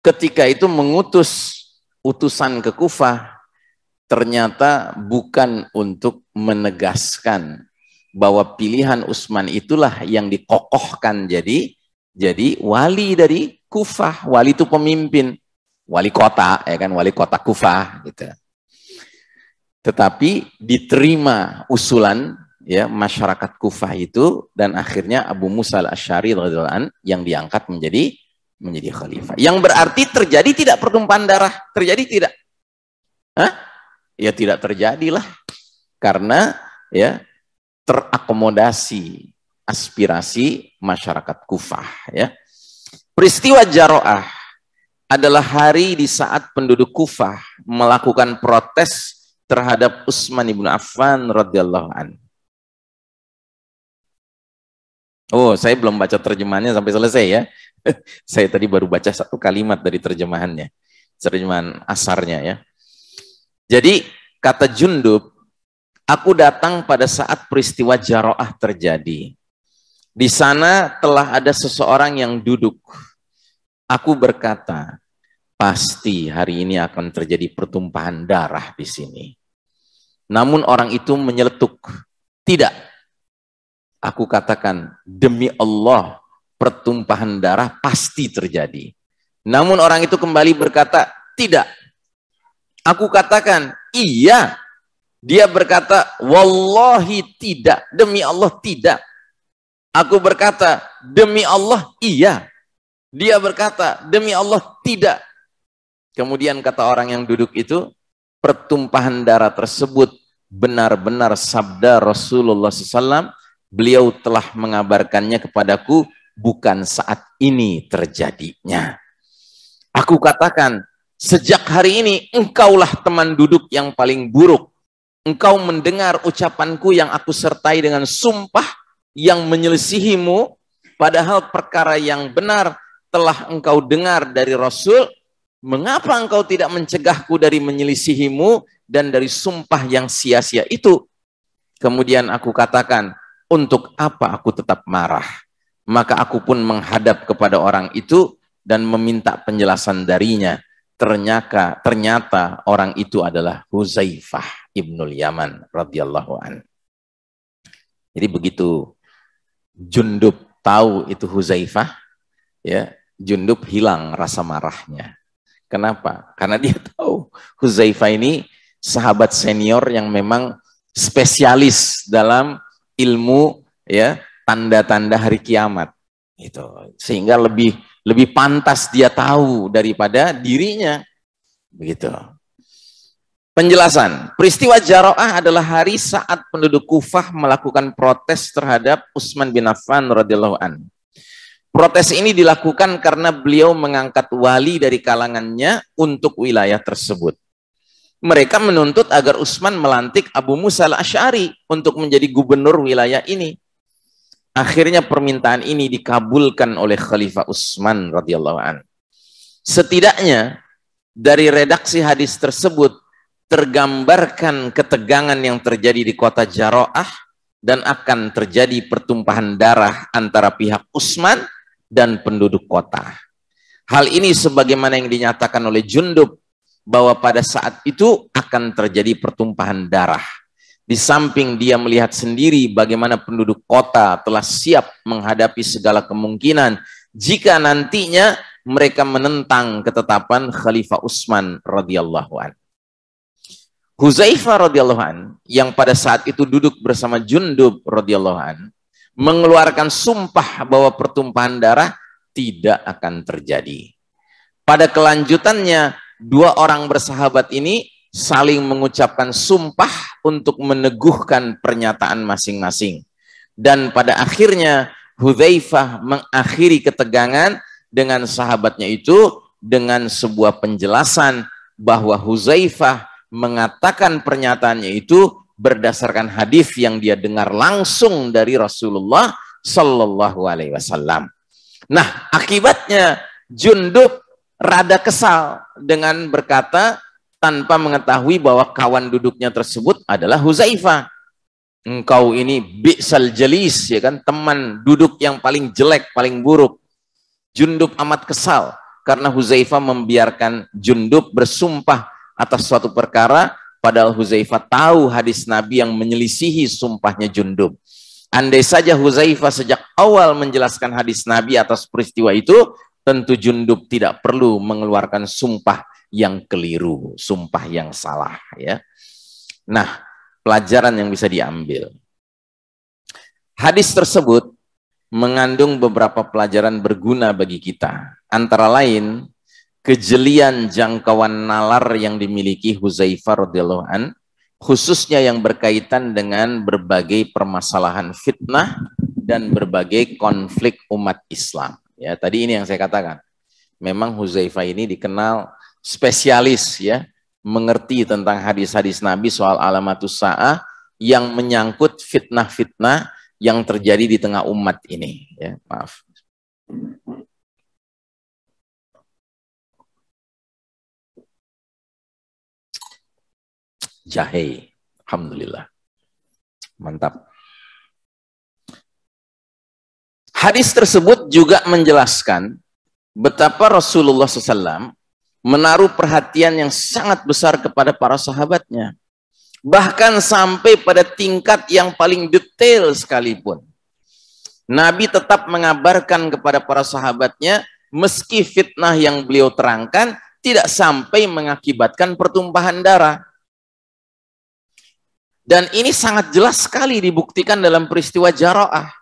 ketika itu mengutus utusan ke Kufah ternyata bukan untuk menegaskan bahwa pilihan Utsman itulah yang dikokohkan jadi wali dari Kufah. Wali itu pemimpin, wali kota, ya kan, wali kota Kufah gitu. Tetapi diterima usulan ya masyarakat Kufah itu, dan akhirnya Abu Musa al-Asy'ari radhiyallahu anhu yang diangkat menjadi khalifah. Yang berarti terjadi tidak pertumpahan darah? Terjadi tidak? Hah? Ya tidak terjadilah, karena ya terakomodasi aspirasi masyarakat Kufah, ya. Peristiwa Jaro'ah adalah hari di saat penduduk Kufah melakukan protes terhadap Utsman bin Affan radhiyallahu an. Oh, saya belum baca terjemahannya sampai selesai ya. Saya tadi baru baca satu kalimat dari terjemahannya, terjemahan asarnya ya. Jadi kata Jundub, aku datang pada saat peristiwa Jaro'ah terjadi. Di sana telah ada seseorang yang duduk. Aku berkata, pasti hari ini akan terjadi pertumpahan darah di sini. Namun orang itu menyeletuk, tidak. Aku katakan, demi Allah, pertumpahan darah pasti terjadi. Namun orang itu kembali berkata, tidak. Aku katakan, iya. Dia berkata, wallahi tidak, demi Allah tidak. Aku berkata, demi Allah, iya. Dia berkata, demi Allah, tidak. Kemudian kata orang yang duduk itu, pertumpahan darah tersebut benar-benar sabda Rasulullah SAW. Beliau telah mengabarkannya kepadaku, bukan saat ini terjadinya. Aku katakan, sejak hari ini engkaulah teman duduk yang paling buruk. Engkau mendengar ucapanku yang aku sertai dengan sumpah yang menyelisihimu, padahal perkara yang benar telah engkau dengar dari Rasul. Mengapa engkau tidak mencegahku dari menyelisihimu dan dari sumpah yang sia-sia itu? Kemudian aku katakan, untuk apa aku tetap marah? Maka aku pun menghadap kepada orang itu dan meminta penjelasan darinya. Ternyata orang itu adalah Huzaifah ibnul Yaman radhiyallahu an. Jadi begitu Jundub tahu itu Huzaifah, ya, Jundub hilang rasa marahnya. Kenapa? Karena dia tahu Huzaifah ini sahabat senior yang memang spesialis dalam ilmu ya tanda-tanda hari kiamat. Itu sehingga lebih pantas dia tahu daripada dirinya. Begitu. Penjelasan, peristiwa Jaro'ah adalah hari saat penduduk Kufah melakukan protes terhadap Utsman bin Affan radhiyallahu an. Protes ini dilakukan karena beliau mengangkat wali dari kalangannya untuk wilayah tersebut. Mereka menuntut agar Utsman melantik Abu Musa al-Asy'ari untuk menjadi gubernur wilayah ini. Akhirnya permintaan ini dikabulkan oleh Khalifah Utsman radhiyallahu an. Setidaknya dari redaksi hadis tersebut tergambarkan ketegangan yang terjadi di kota Jaro'ah dan akan terjadi pertumpahan darah antara pihak Utsman dan penduduk kota. Hal ini sebagaimana yang dinyatakan oleh Jundub bahwa pada saat itu akan terjadi pertumpahan darah. Di samping dia melihat sendiri bagaimana penduduk kota telah siap menghadapi segala kemungkinan jika nantinya mereka menentang ketetapan Khalifah Utsman radhiyallahu an. Huzaifah radhiyallahu an yang pada saat itu duduk bersama Jundub radhiyallahu an mengeluarkan sumpah bahwa pertumpahan darah tidak akan terjadi. Pada kelanjutannya, dua orang bersahabat ini saling mengucapkan sumpah untuk meneguhkan pernyataan masing-masing. Dan pada akhirnya Huzaifah mengakhiri ketegangan dengan sahabatnya itu dengan sebuah penjelasan bahwa Huzaifah mengatakan pernyataannya itu berdasarkan hadis yang dia dengar langsung dari Rasulullah Sallallahu Alaihi Wasallam. Nah, akibatnya Jundub rada kesal dengan berkata tanpa mengetahui bahwa kawan duduknya tersebut adalah Huzaifah. Engkau ini bi'sal jalis, ya kan, teman duduk yang paling jelek, paling buruk. Jundub amat kesal karena Huzaifah membiarkan Jundub bersumpah atas suatu perkara, padahal Huzaifah tahu hadis Nabi yang menyelisihi sumpahnya Jundub. Andai saja Huzaifah sejak awal menjelaskan hadis Nabi atas peristiwa itu, tentu Jundub tidak perlu mengeluarkan sumpah yang keliru, sumpah yang salah, ya. Nah, pelajaran yang bisa diambil. Hadis tersebut mengandung beberapa pelajaran berguna bagi kita. Antara lain, kejelian jangkauan nalar yang dimiliki Huzaifah radhiyallahu an, khususnya yang berkaitan dengan berbagai permasalahan fitnah dan berbagai konflik umat Islam. Ya, tadi ini yang saya katakan. Memang Huzaifah ini dikenal spesialis, ya, mengerti tentang hadis-hadis Nabi soal alamatus sa'ah yang menyangkut fitnah-fitnah yang terjadi di tengah umat ini, ya. Maaf. Jahe, alhamdulillah. Mantap. Hadis tersebut juga menjelaskan betapa Rasulullah SAW menaruh perhatian yang sangat besar kepada para sahabatnya. Bahkan sampai pada tingkat yang paling detail sekalipun. Nabi tetap mengabarkan kepada para sahabatnya, meski fitnah yang beliau terangkan tidak sampai mengakibatkan pertumpahan darah. Dan ini sangat jelas sekali dibuktikan dalam peristiwa Jara'ah.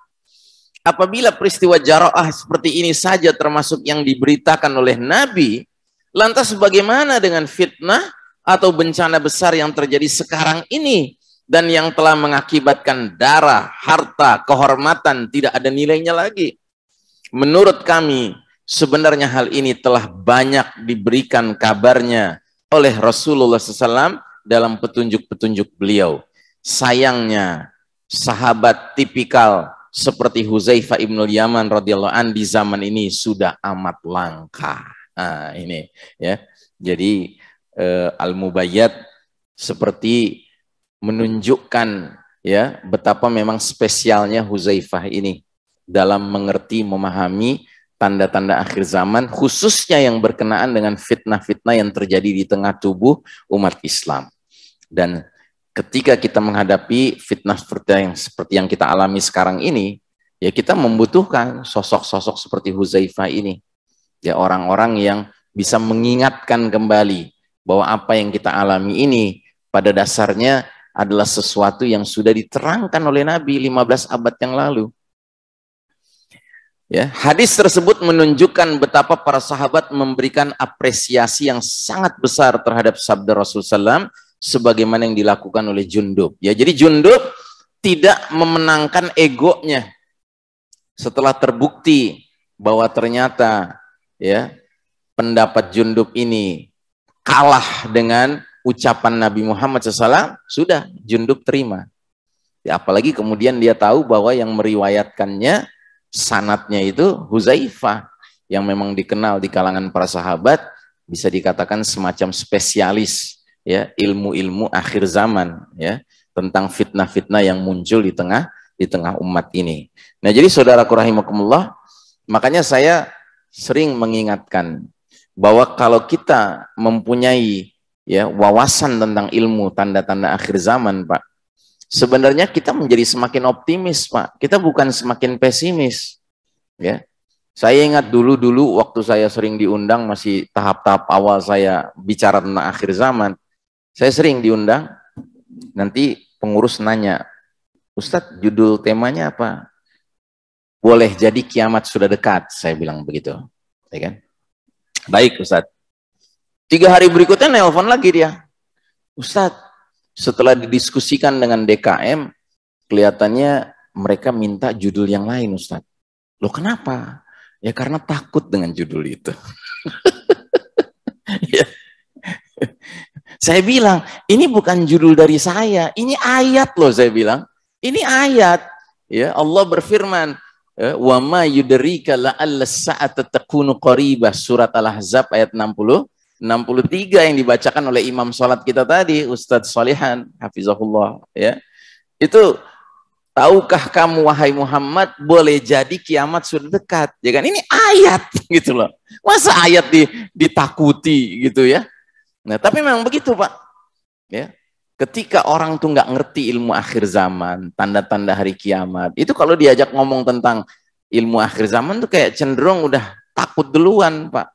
Apabila peristiwa Jara'ah seperti ini saja termasuk yang diberitakan oleh Nabi, lantas bagaimana dengan fitnah atau bencana besar yang terjadi sekarang ini dan yang telah mengakibatkan darah, harta, kehormatan tidak ada nilainya lagi? Menurut kami, sebenarnya hal ini telah banyak diberikan kabarnya oleh Rasulullah SAW dalam petunjuk-petunjuk beliau. Sayangnya, sahabat tipikal seperti Huzaifah ibnul Yaman radhiyallahu an di zaman ini sudah amat langka. Nah, ini, ya. Jadi Al-Mubayyad seperti menunjukkan, ya, betapa memang spesialnya Huzaifah ini dalam mengerti, memahami tanda-tanda akhir zaman, khususnya yang berkenaan dengan fitnah-fitnah yang terjadi di tengah tubuh umat Islam. Dan ketika kita menghadapi fitnah-fitnah yang seperti yang kita alami sekarang ini, ya kita membutuhkan sosok-sosok seperti Huzaifah ini. Ya, orang-orang yang bisa mengingatkan kembali bahwa apa yang kita alami ini pada dasarnya adalah sesuatu yang sudah diterangkan oleh Nabi 15 abad yang lalu. Ya, hadis tersebut menunjukkan betapa para sahabat memberikan apresiasi yang sangat besar terhadap sabda Rasulullah SAW sebagaimana yang dilakukan oleh Jundub. Ya, jadi Jundub tidak memenangkan egonya setelah terbukti bahwa ternyata, ya, pendapat Jundub ini kalah dengan ucapan Nabi Muhammad SAW, sudah Jundub terima. Ya, apalagi kemudian dia tahu bahwa yang meriwayatkannya sanadnya itu Huzaifah yang memang dikenal di kalangan para sahabat, bisa dikatakan semacam spesialis, ya, ilmu-ilmu akhir zaman, ya, tentang fitnah-fitnah yang muncul di tengah umat ini. Nah, jadi saudaraku rahimakumullah, makanya saya sering mengingatkan bahwa kalau kita mempunyai, ya, wawasan tentang ilmu tanda-tanda akhir zaman, Pak, sebenarnya kita menjadi semakin optimis, Pak. Kita bukan semakin pesimis, ya. Saya ingat dulu waktu saya sering diundang, masih tahap-tahap awal saya bicara tentang akhir zaman, saya sering diundang, nanti pengurus nanya, Ustadz, judul temanya apa? Boleh jadi kiamat sudah dekat, saya bilang begitu, ya kan? Baik Ustadz. 3 hari berikutnya nelpon lagi dia, Ustadz, setelah didiskusikan dengan DKM, kelihatannya mereka minta judul yang lain, Ustadz. Loh, kenapa? Ya karena takut dengan judul itu. Ya. Saya bilang, ini bukan judul dari saya, ini ayat loh, saya bilang. Ini ayat. Ya, Allah berfirman, Wa ma yudrika la'alla as-sa'ata takunu qaribah, surat Al-Ahzab ayat 63 yang dibacakan oleh imam salat kita tadi, Ustadz Solihan hafizahullah, ya. Itu, tahukah kamu wahai Muhammad, boleh jadi kiamat sudah dekat, ya kan? Ini ayat gitu loh. Masa ayat ditakuti gitu ya? Nah, tapi memang begitu, Pak. Ya. Ketika orang tuh nggak ngerti ilmu akhir zaman, tanda-tanda hari kiamat, itu kalau diajak ngomong tentang ilmu akhir zaman tuh kayak cenderung udah takut duluan, Pak.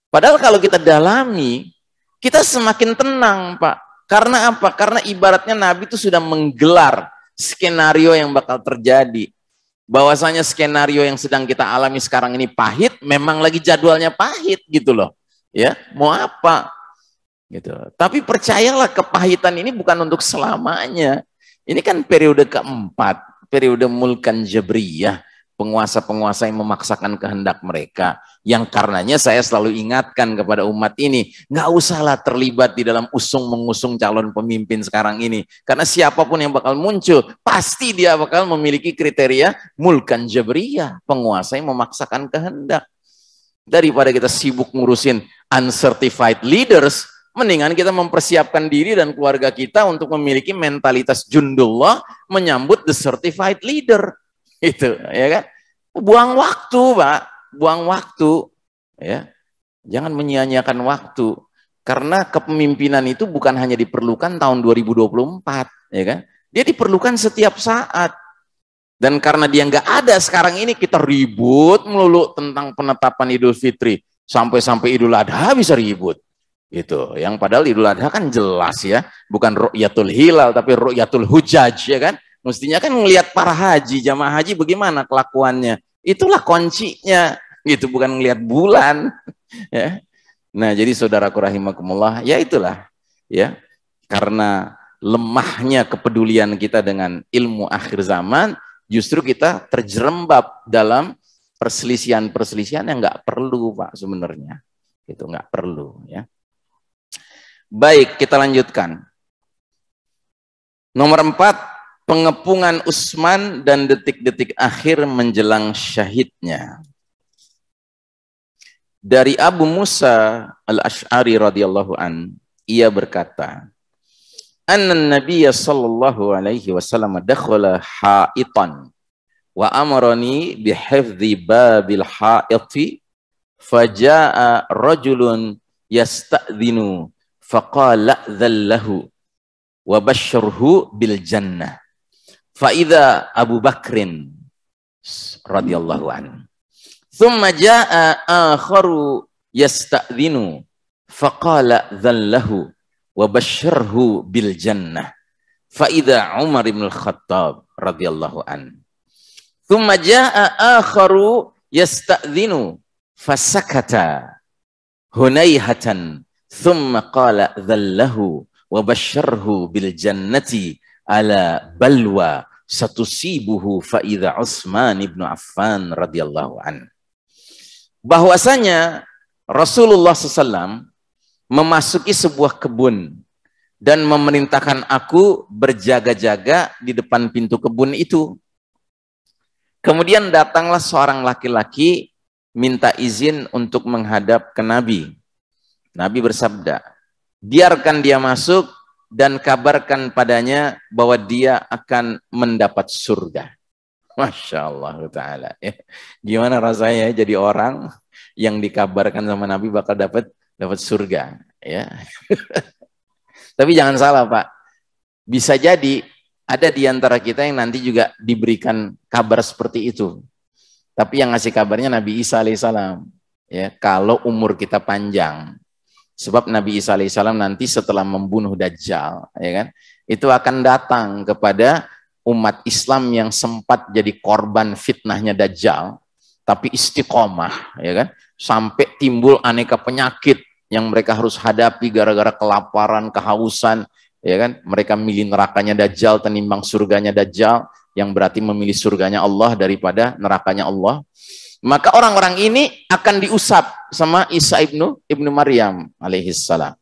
Padahal kalau kita dalami, kita semakin tenang, Pak. Karena apa? Karena ibaratnya Nabi itu sudah menggelar skenario yang bakal terjadi. Bahwasanya skenario yang sedang kita alami sekarang ini pahit, memang lagi jadwalnya pahit gitu loh. Ya, mau apa? Gitu. Tapi percayalah, kepahitan ini bukan untuk selamanya. Ini kan periode keempat, periode mulkan jabriyah, penguasa-penguasa yang memaksakan kehendak mereka. Yang karenanya saya selalu ingatkan kepada umat ini, nggak usahlah terlibat di dalam usung-mengusung calon pemimpin sekarang ini. Karena siapapun yang bakal muncul, pasti dia bakal memiliki kriteria mulkan jabriyah, penguasa yang memaksakan kehendak. Daripada kita sibuk ngurusin uncertified leaders, mendingan kita mempersiapkan diri dan keluarga kita untuk memiliki mentalitas jundullah menyambut the certified leader. Itu, ya kan? Buang waktu, Pak. Buang waktu. Ya. Jangan menyia-nyiakan waktu. Karena kepemimpinan itu bukan hanya diperlukan tahun 2024, ya kan? Dia diperlukan setiap saat. Dan karena dia nggak ada sekarang ini, kita ribut melulu tentang penetapan Idul Fitri. Sampai-sampai Idul Adha bisa ribut. Itu, yang padahal Idul Adha kan jelas ya, bukan ru'yatul hilal tapi ru'yatul hujaj, ya kan? Mestinya kan ngelihat para haji, jamaah haji bagaimana kelakuannya. Itulah kuncinya, gitu, bukan ngelihat bulan. Ya. Nah, jadi saudaraku rahimakumullah, ya itulah, ya, karena lemahnya kepedulian kita dengan ilmu akhir zaman, justru kita terjerembab dalam perselisihan-perselisihan yang nggak perlu, Pak, sebenarnya. Itu nggak perlu, ya. Baik, kita lanjutkan. Nomor 4, pengepungan Utsman dan detik-detik akhir menjelang syahidnya. Dari Abu Musa al-Ash'ari radhiyallahu an, ia berkata, "Anna Nabiy sallallahu alaihi wasallam dakhala ha'itan wa amarani bihifdhi babil ha'iti faja'a rajulun yasta'dhinu faqala dzallahu wa basyarhu bil jannah fa idza Abu Bakrin radhiyallahu anhu thumma jaa akharu yasta'dhinu faqala dzallahu wa basyarhu bil jannah fa idza Umar bin Al-Khattab radhiyallahu anhu thumma jaa akharu yasta'dhinu fasakata hunayhatan thumma qala dhallahu wa basyarhu bil jannati ala balwa satusibuhu fa idza Utsman ibn Affan radhiyallahu an. Bahwasanya Rasulullah SAW memasuki sebuah kebun dan memerintahkan aku berjaga-jaga di depan pintu kebun itu. Kemudian datanglah seorang laki-laki minta izin untuk menghadap ke Nabi. Nabi bersabda, biarkan dia masuk dan kabarkan padanya bahwa dia akan mendapat surga. Masya Allah Ta'ala. Ya. Gimana rasanya jadi orang yang dikabarkan sama Nabi bakal dapat surga. Ya. Tapi jangan salah, Pak. Bisa jadi ada di antara kita yang nanti juga diberikan kabar seperti itu. Tapi yang ngasih kabarnya Nabi Isa alaihissalam. Ya, kalau umur kita panjang. Sebab Nabi Isa alaihissalam nanti setelah membunuh Dajjal, ya kan, itu akan datang kepada umat Islam yang sempat jadi korban fitnahnya Dajjal, tapi istiqomah, ya kan, sampai timbul aneka penyakit yang mereka harus hadapi gara-gara kelaparan, kehausan, ya kan, mereka milih nerakanya Dajjal tenimbang surganya Dajjal, yang berarti memilih surganya Allah daripada nerakanya Allah. Maka orang-orang ini akan diusap sama Isa ibnu Maryam alaihissalam.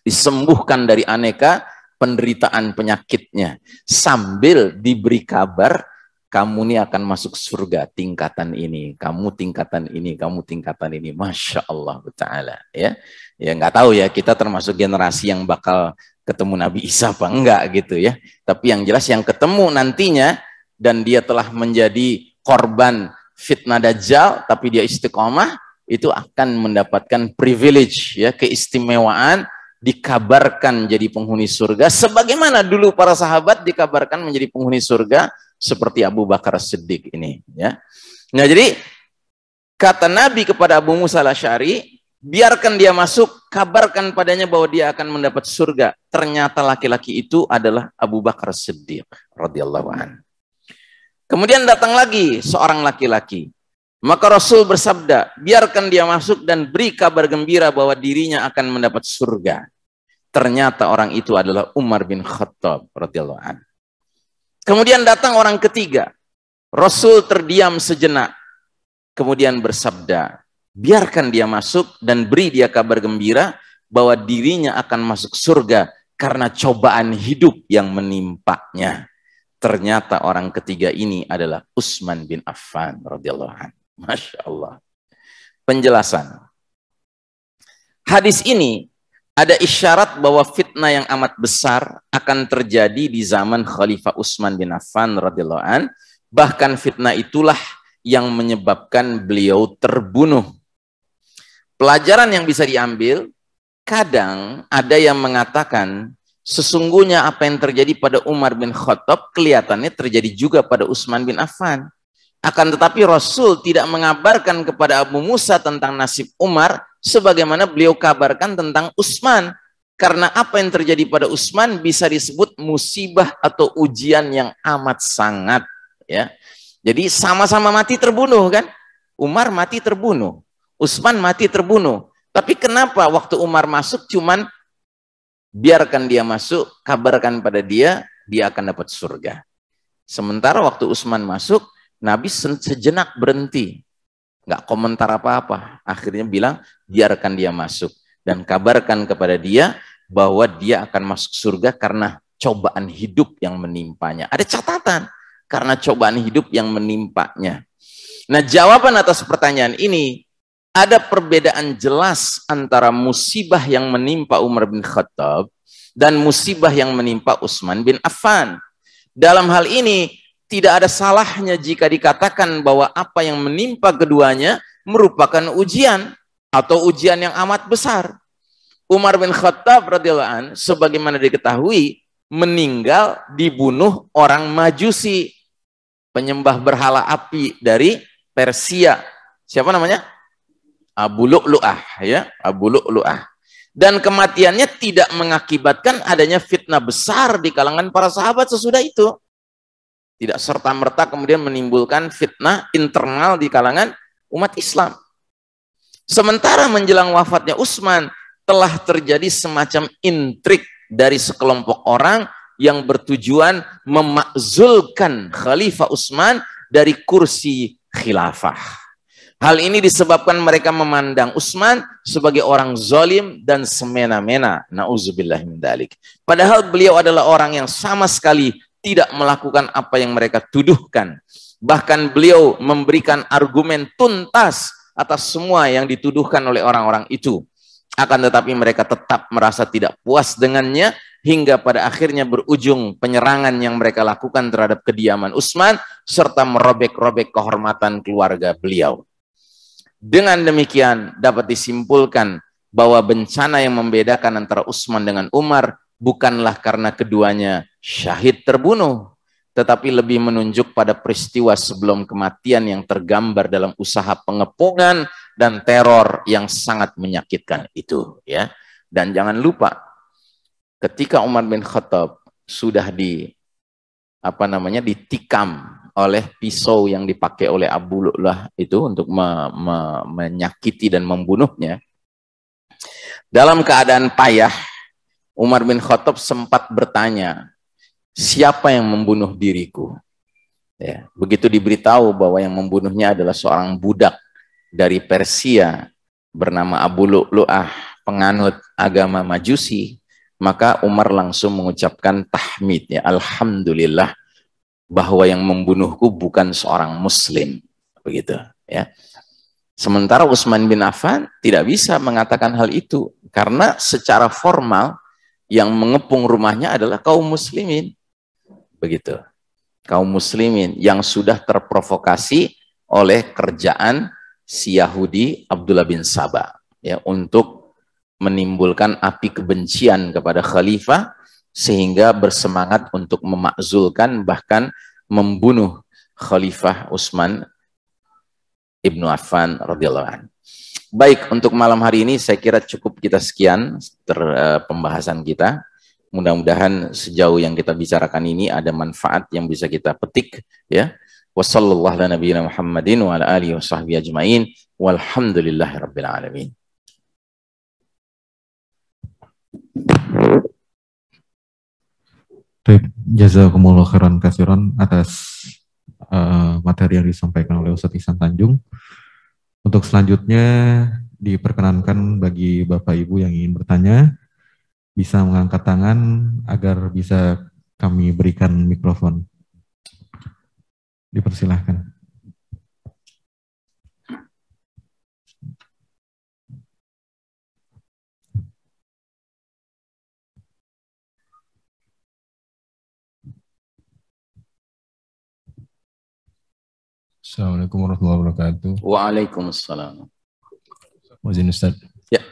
Disembuhkan dari aneka penderitaan penyakitnya. Sambil diberi kabar kamu ini akan masuk surga tingkatan ini, kamu tingkatan ini, kamu tingkatan ini. Masya Allah Ta'ala. Ya, ya nggak tahu ya, kita termasuk generasi yang bakal ketemu Nabi Isa apa enggak gitu ya. Tapi yang jelas yang ketemu nantinya, dan dia telah menjadi korban fitnah Dajjal, tapi dia istiqomah, itu akan mendapatkan privilege, ya, keistimewaan, dikabarkan jadi penghuni surga, sebagaimana dulu para sahabat dikabarkan menjadi penghuni surga, seperti Abu Bakar Siddiq ini, ya. Nah, jadi kata Nabi kepada Abu Musa al-Asy'ari, biarkan dia masuk, kabarkan padanya bahwa dia akan mendapat surga. Ternyata laki-laki itu adalah Abu Bakar Siddiq radhiyallahu anhu. Kemudian datang lagi seorang laki-laki. Maka Rasul bersabda, biarkan dia masuk dan beri kabar gembira bahwa dirinya akan mendapat surga. Ternyata orang itu adalah Umar bin Khattab radhiyallahu anhu. Kemudian datang orang ketiga. Rasul terdiam sejenak. Kemudian bersabda, biarkan dia masuk dan beri dia kabar gembira bahwa dirinya akan masuk surga karena cobaan hidup yang menimpanya. Ternyata orang ketiga ini adalah Utsman bin Affan radhiyallahu anhu. Masya Allah. Penjelasan. Hadis ini ada isyarat bahwa fitnah yang amat besar akan terjadi di zaman Khalifah Utsman bin Affan radhiyallahu an. Bahkan fitnah itulah yang menyebabkan beliau terbunuh. Pelajaran yang bisa diambil, kadang ada yang mengatakan sesungguhnya apa yang terjadi pada Umar bin Khattab kelihatannya terjadi juga pada Utsman bin Affan. Akan tetapi Rasul tidak mengabarkan kepada Abu Musa tentang nasib Umar sebagaimana beliau kabarkan tentang Utsman. Karena apa yang terjadi pada Utsman bisa disebut musibah atau ujian yang amat sangat, ya. Jadi sama-sama mati terbunuh kan? Umar mati terbunuh, Utsman mati terbunuh. Tapi kenapa waktu Umar masuk cuman biarkan dia masuk, kabarkan pada dia, dia akan dapat surga. Sementara waktu Utsman masuk, Nabi sejenak berhenti, nggak komentar apa-apa. Akhirnya bilang, biarkan dia masuk dan kabarkan kepada dia bahwa dia akan masuk surga karena cobaan hidup yang menimpanya. Ada catatan, karena cobaan hidup yang menimpanya. Nah, jawaban atas pertanyaan ini, ada perbedaan jelas antara musibah yang menimpa Umar bin Khattab dan musibah yang menimpa Utsman bin Affan. Dalam hal ini, tidak ada salahnya jika dikatakan bahwa apa yang menimpa keduanya merupakan ujian atau ujian yang amat besar. Umar bin Khattab radhiyallahu anhu sebagaimana diketahui meninggal dibunuh orang Majusi, penyembah berhala api dari Persia. Siapa namanya? Abu Lu'lu'ah, ya, Abu Lu'lu'ah. Dan kematiannya tidak mengakibatkan adanya fitnah besar di kalangan para sahabat sesudah itu. Tidak serta-merta kemudian menimbulkan fitnah internal di kalangan umat Islam. Sementara menjelang wafatnya Utsman, telah terjadi semacam intrik dari sekelompok orang yang bertujuan memakzulkan Khalifah Utsman dari kursi khilafah. Hal ini disebabkan mereka memandang Utsman sebagai orang zalim dan semena-mena. Nauzubillah min dzalik. Padahal beliau adalah orang yang sama sekali tidak melakukan apa yang mereka tuduhkan. Bahkan beliau memberikan argumen tuntas atas semua yang dituduhkan oleh orang-orang itu. Akan tetapi mereka tetap merasa tidak puas dengannya, hingga pada akhirnya berujung penyerangan yang mereka lakukan terhadap kediaman Utsman, serta merobek-robek kehormatan keluarga beliau. Dengan demikian dapat disimpulkan bahwa bencana yang membedakan antara Utsman dengan Umar bukanlah karena keduanya syahid terbunuh, tetapi lebih menunjuk pada peristiwa sebelum kematian yang tergambar dalam usaha pengepungan dan teror yang sangat menyakitkan itu, ya. Dan jangan lupa, ketika Umar bin Khattab sudah ditikam oleh pisau yang dipakai oleh Abu Lu'lu'ah itu untuk menyakiti dan membunuhnya, dalam keadaan payah, Umar bin Khattab sempat bertanya, siapa yang membunuh diriku? Ya, begitu diberitahu bahwa yang membunuhnya adalah seorang budak dari Persia bernama Abu Lu'lu'ah, penganut agama Majusi, maka Umar langsung mengucapkan tahmid, ya, alhamdulillah, bahwa yang membunuhku bukan seorang muslim, begitu ya. Sementara Utsman bin Affan tidak bisa mengatakan hal itu karena secara formal yang mengepung rumahnya adalah kaum muslimin, begitu. Kaum muslimin yang sudah terprovokasi oleh kerjaan si Yahudi Abdullah bin Saba ya, untuk menimbulkan api kebencian kepada khalifah sehingga bersemangat untuk memakzulkan bahkan membunuh Khalifah Utsman Ibnu Affan radhiyallahu anhu. Baik, untuk malam hari ini saya kira cukup kita sekian pembahasan kita. Mudah-mudahan sejauh yang kita bicarakan ini ada manfaat yang bisa kita petik ya. Wassallallahu ala nabiyina Muhammadin wa ala alihi washabbihi ajmain walhamdulillahirabbil alamin. Jazakumullah khairan katsiran atas materi yang disampaikan oleh Ustadz Ihsan Tanjung. Untuk selanjutnya diperkenankan bagi Bapak Ibu yang ingin bertanya bisa mengangkat tangan agar bisa kami berikan mikrofon. Dipersilahkan. Assalamualaikum warahmatullahi wabarakatuh. Waalaikumsalam. Wazin Ustaz. Ya.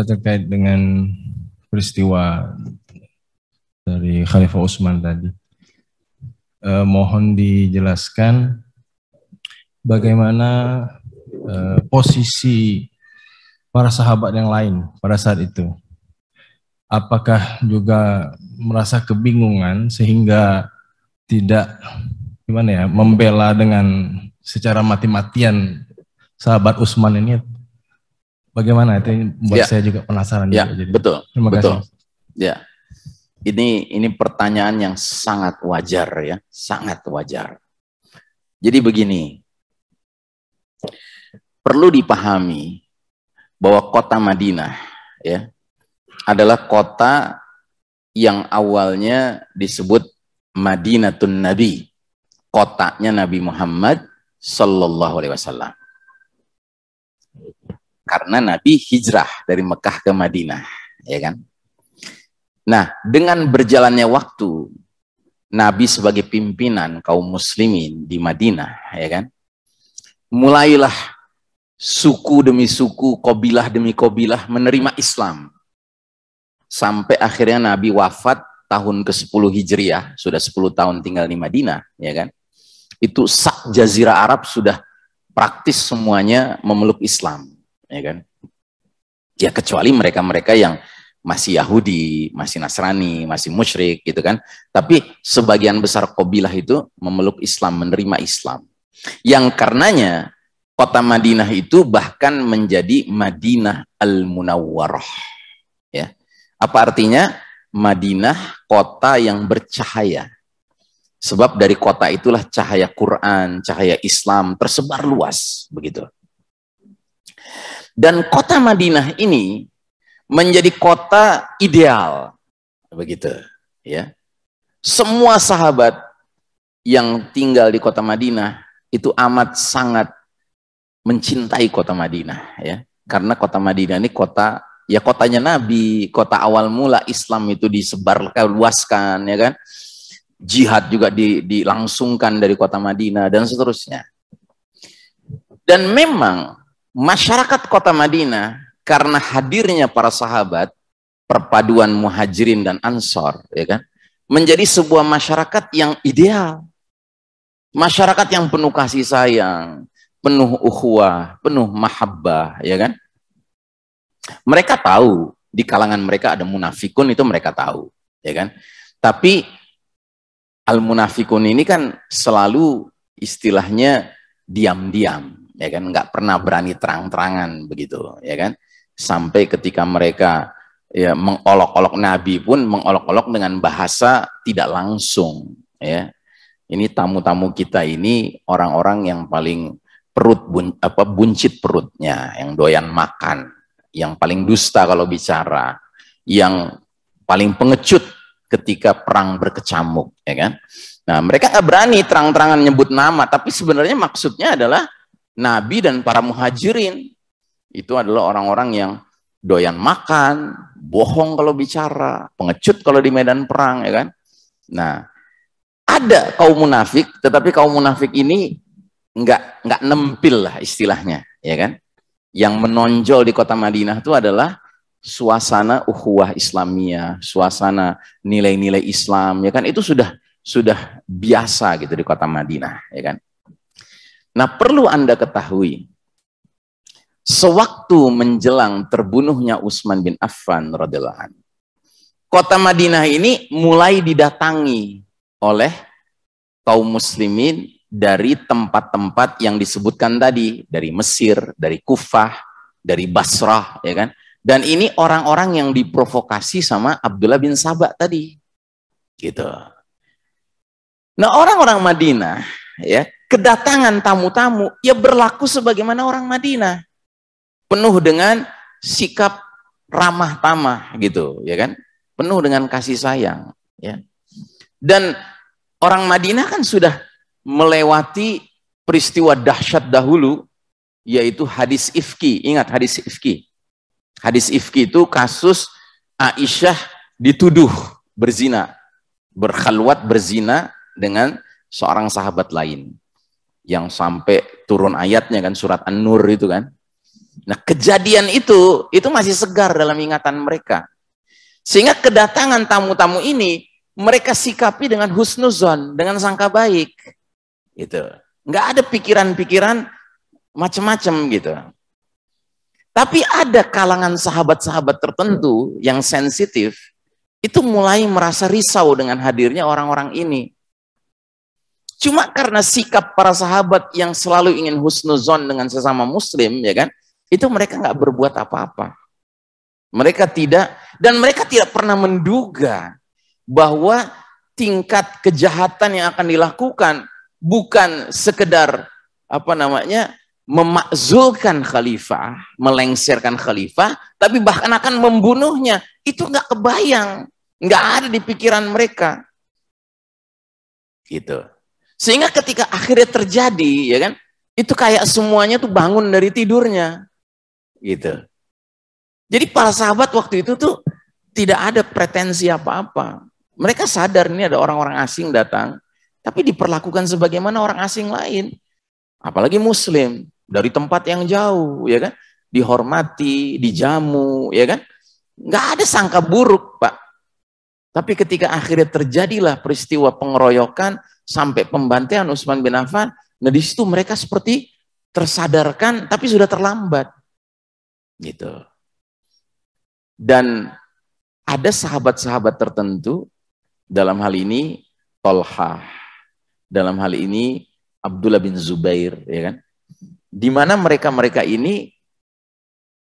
Terkait dengan peristiwa dari Khalifah Utsman tadi, mohon dijelaskan bagaimana posisi para sahabat yang lain pada saat itu. Apakah juga merasa kebingungan sehingga tidak membela dengan secara mati-matian sahabat Utsman ini? Bagaimana itu membuat saya juga penasaran. Ya, juga, jadi. betul. Terima betul. kasih. Ya, ini pertanyaan yang sangat wajar ya, sangat wajar. Jadi begini, perlu dipahami bahwa kota Madinah ya adalah kota yang awalnya disebut Madinatun Nabi. Kotanya Nabi Muhammad Sallallahu Alaihi Wasallam. Karena Nabi hijrah dari Mekah ke Madinah, ya kan? Nah, dengan berjalannya waktu, Nabi sebagai pimpinan kaum muslimin di Madinah, ya kan? Mulailah suku demi suku, kabilah demi kabilah menerima Islam. Sampai akhirnya Nabi wafat tahun ke-10 Hijriah, sudah 10 tahun tinggal di Madinah, ya kan? Itu sak jazirah Arab sudah praktis semuanya memeluk Islam, ya kan? Ya kecuali mereka-mereka yang masih Yahudi, masih Nasrani, masih musyrik gitu kan. Tapi sebagian besar kabilah itu memeluk Islam, menerima Islam. Yang karenanya kota Madinah itu bahkan menjadi Madinah Al-Munawwarah. Ya. Apa artinya? Madinah kota yang bercahaya. Sebab dari kota itulah cahaya Quran, cahaya Islam tersebar luas, begitu. Dan kota Madinah ini menjadi kota ideal, begitu, ya. Semua sahabat yang tinggal di kota Madinah itu amat sangat mencintai kota Madinah, ya. Karena kota Madinah ini kota, ya kotanya Nabi, kota awal mula Islam itu disebarkan, luaskan, ya kan. Jihad juga dilangsungkan dari kota Madinah dan seterusnya. Dan memang masyarakat kota Madinah karena hadirnya para sahabat, perpaduan muhajirin dan ansor, ya kan, menjadi sebuah masyarakat yang ideal. Masyarakat yang penuh kasih sayang, penuh ukhuwah, penuh mahabbah, ya kan. Mereka tahu di kalangan mereka ada munafikun, itu mereka tahu, ya kan. Tapi al-munafikun ini kan selalu istilahnya diam-diam, ya kan, nggak pernah berani terang-terangan begitu, ya kan, sampai ketika mereka ya mengolok-olok Nabi pun mengolok-olok dengan bahasa tidak langsung, ya. Ini tamu-tamu kita ini orang-orang yang paling buncit perutnya, yang doyan makan, yang paling dusta kalau bicara, yang paling pengecut ketika perang berkecamuk, ya kan. Nah, mereka nggak berani terang-terangan nyebut nama, tapi sebenarnya maksudnya adalah Nabi dan para muhajirin. Itu adalah orang-orang yang doyan makan, bohong kalau bicara, pengecut kalau di medan perang, ya kan? Nah, ada kaum munafik, tetapi kaum munafik ini nggak nempil lah istilahnya, ya kan? Yang menonjol di kota Madinah itu adalah suasana ukhuwah Islamiyah, suasana nilai-nilai Islam, ya kan? Itu sudah biasa gitu di kota Madinah, ya kan? Nah, perlu Anda ketahui, sewaktu menjelang terbunuhnya Utsman bin Affan radhiyallahu anhu, kota Madinah ini mulai didatangi oleh kaum muslimin dari tempat-tempat yang disebutkan tadi, dari Mesir, dari Kufah, dari Basrah, ya kan? Dan ini orang-orang yang diprovokasi sama Abdullah bin Sabah tadi, gitu. Nah, orang-orang Madinah, ya, kedatangan tamu-tamu, ya berlaku sebagaimana orang Madinah, penuh dengan sikap ramah tamah, gitu, ya kan? Penuh dengan kasih sayang, ya. Dan orang Madinah kan sudah melewati peristiwa dahsyat dahulu, yaitu hadis ifki. Ingat hadis ifki? Hadis ifki itu kasus Aisyah dituduh berzina, berkhalwat berzina dengan seorang sahabat lain, yang sampai turun ayatnya kan, surat An-Nur itu kan. Nah, kejadian itu masih segar dalam ingatan mereka, sehingga kedatangan tamu-tamu ini mereka sikapi dengan husnuzon, dengan sangka baik, gitu. Nggak ada pikiran-pikiran macam-macam gitu. Tapi ada kalangan sahabat-sahabat tertentu yang sensitif, itu mulai merasa risau dengan hadirnya orang-orang ini. Cuma karena sikap para sahabat yang selalu ingin husnuzon dengan sesama muslim, ya kan, itu mereka nggak berbuat apa-apa. Mereka tidak pernah menduga bahwa tingkat kejahatan yang akan dilakukan bukan sekedar memakzulkan khalifah, melengsarkan khalifah, tapi bahkan akan membunuhnya. Itu nggak kebayang, nggak ada di pikiran mereka, gitu. Sehingga ketika akhirnya terjadi, ya kan, itu kayak semuanya tuh bangun dari tidurnya, gitu. Jadi para sahabat waktu itu tuh tidak ada pretensi apa-apa. Mereka sadar ini ada orang-orang asing datang, tapi diperlakukan sebagaimana orang asing lain. Apalagi muslim, dari tempat yang jauh, ya kan, dihormati, dijamu, ya kan. Nggak ada sangka buruk, Pak. Tapi ketika akhirnya terjadilah peristiwa pengeroyokan sampai pembantaian Utsman bin Affan, nah di situ mereka seperti tersadarkan, tapi sudah terlambat, gitu. Dan ada sahabat-sahabat tertentu, dalam hal ini Tolhah, dalam hal ini Abdullah bin Zubair, ya kan, di mana mereka ini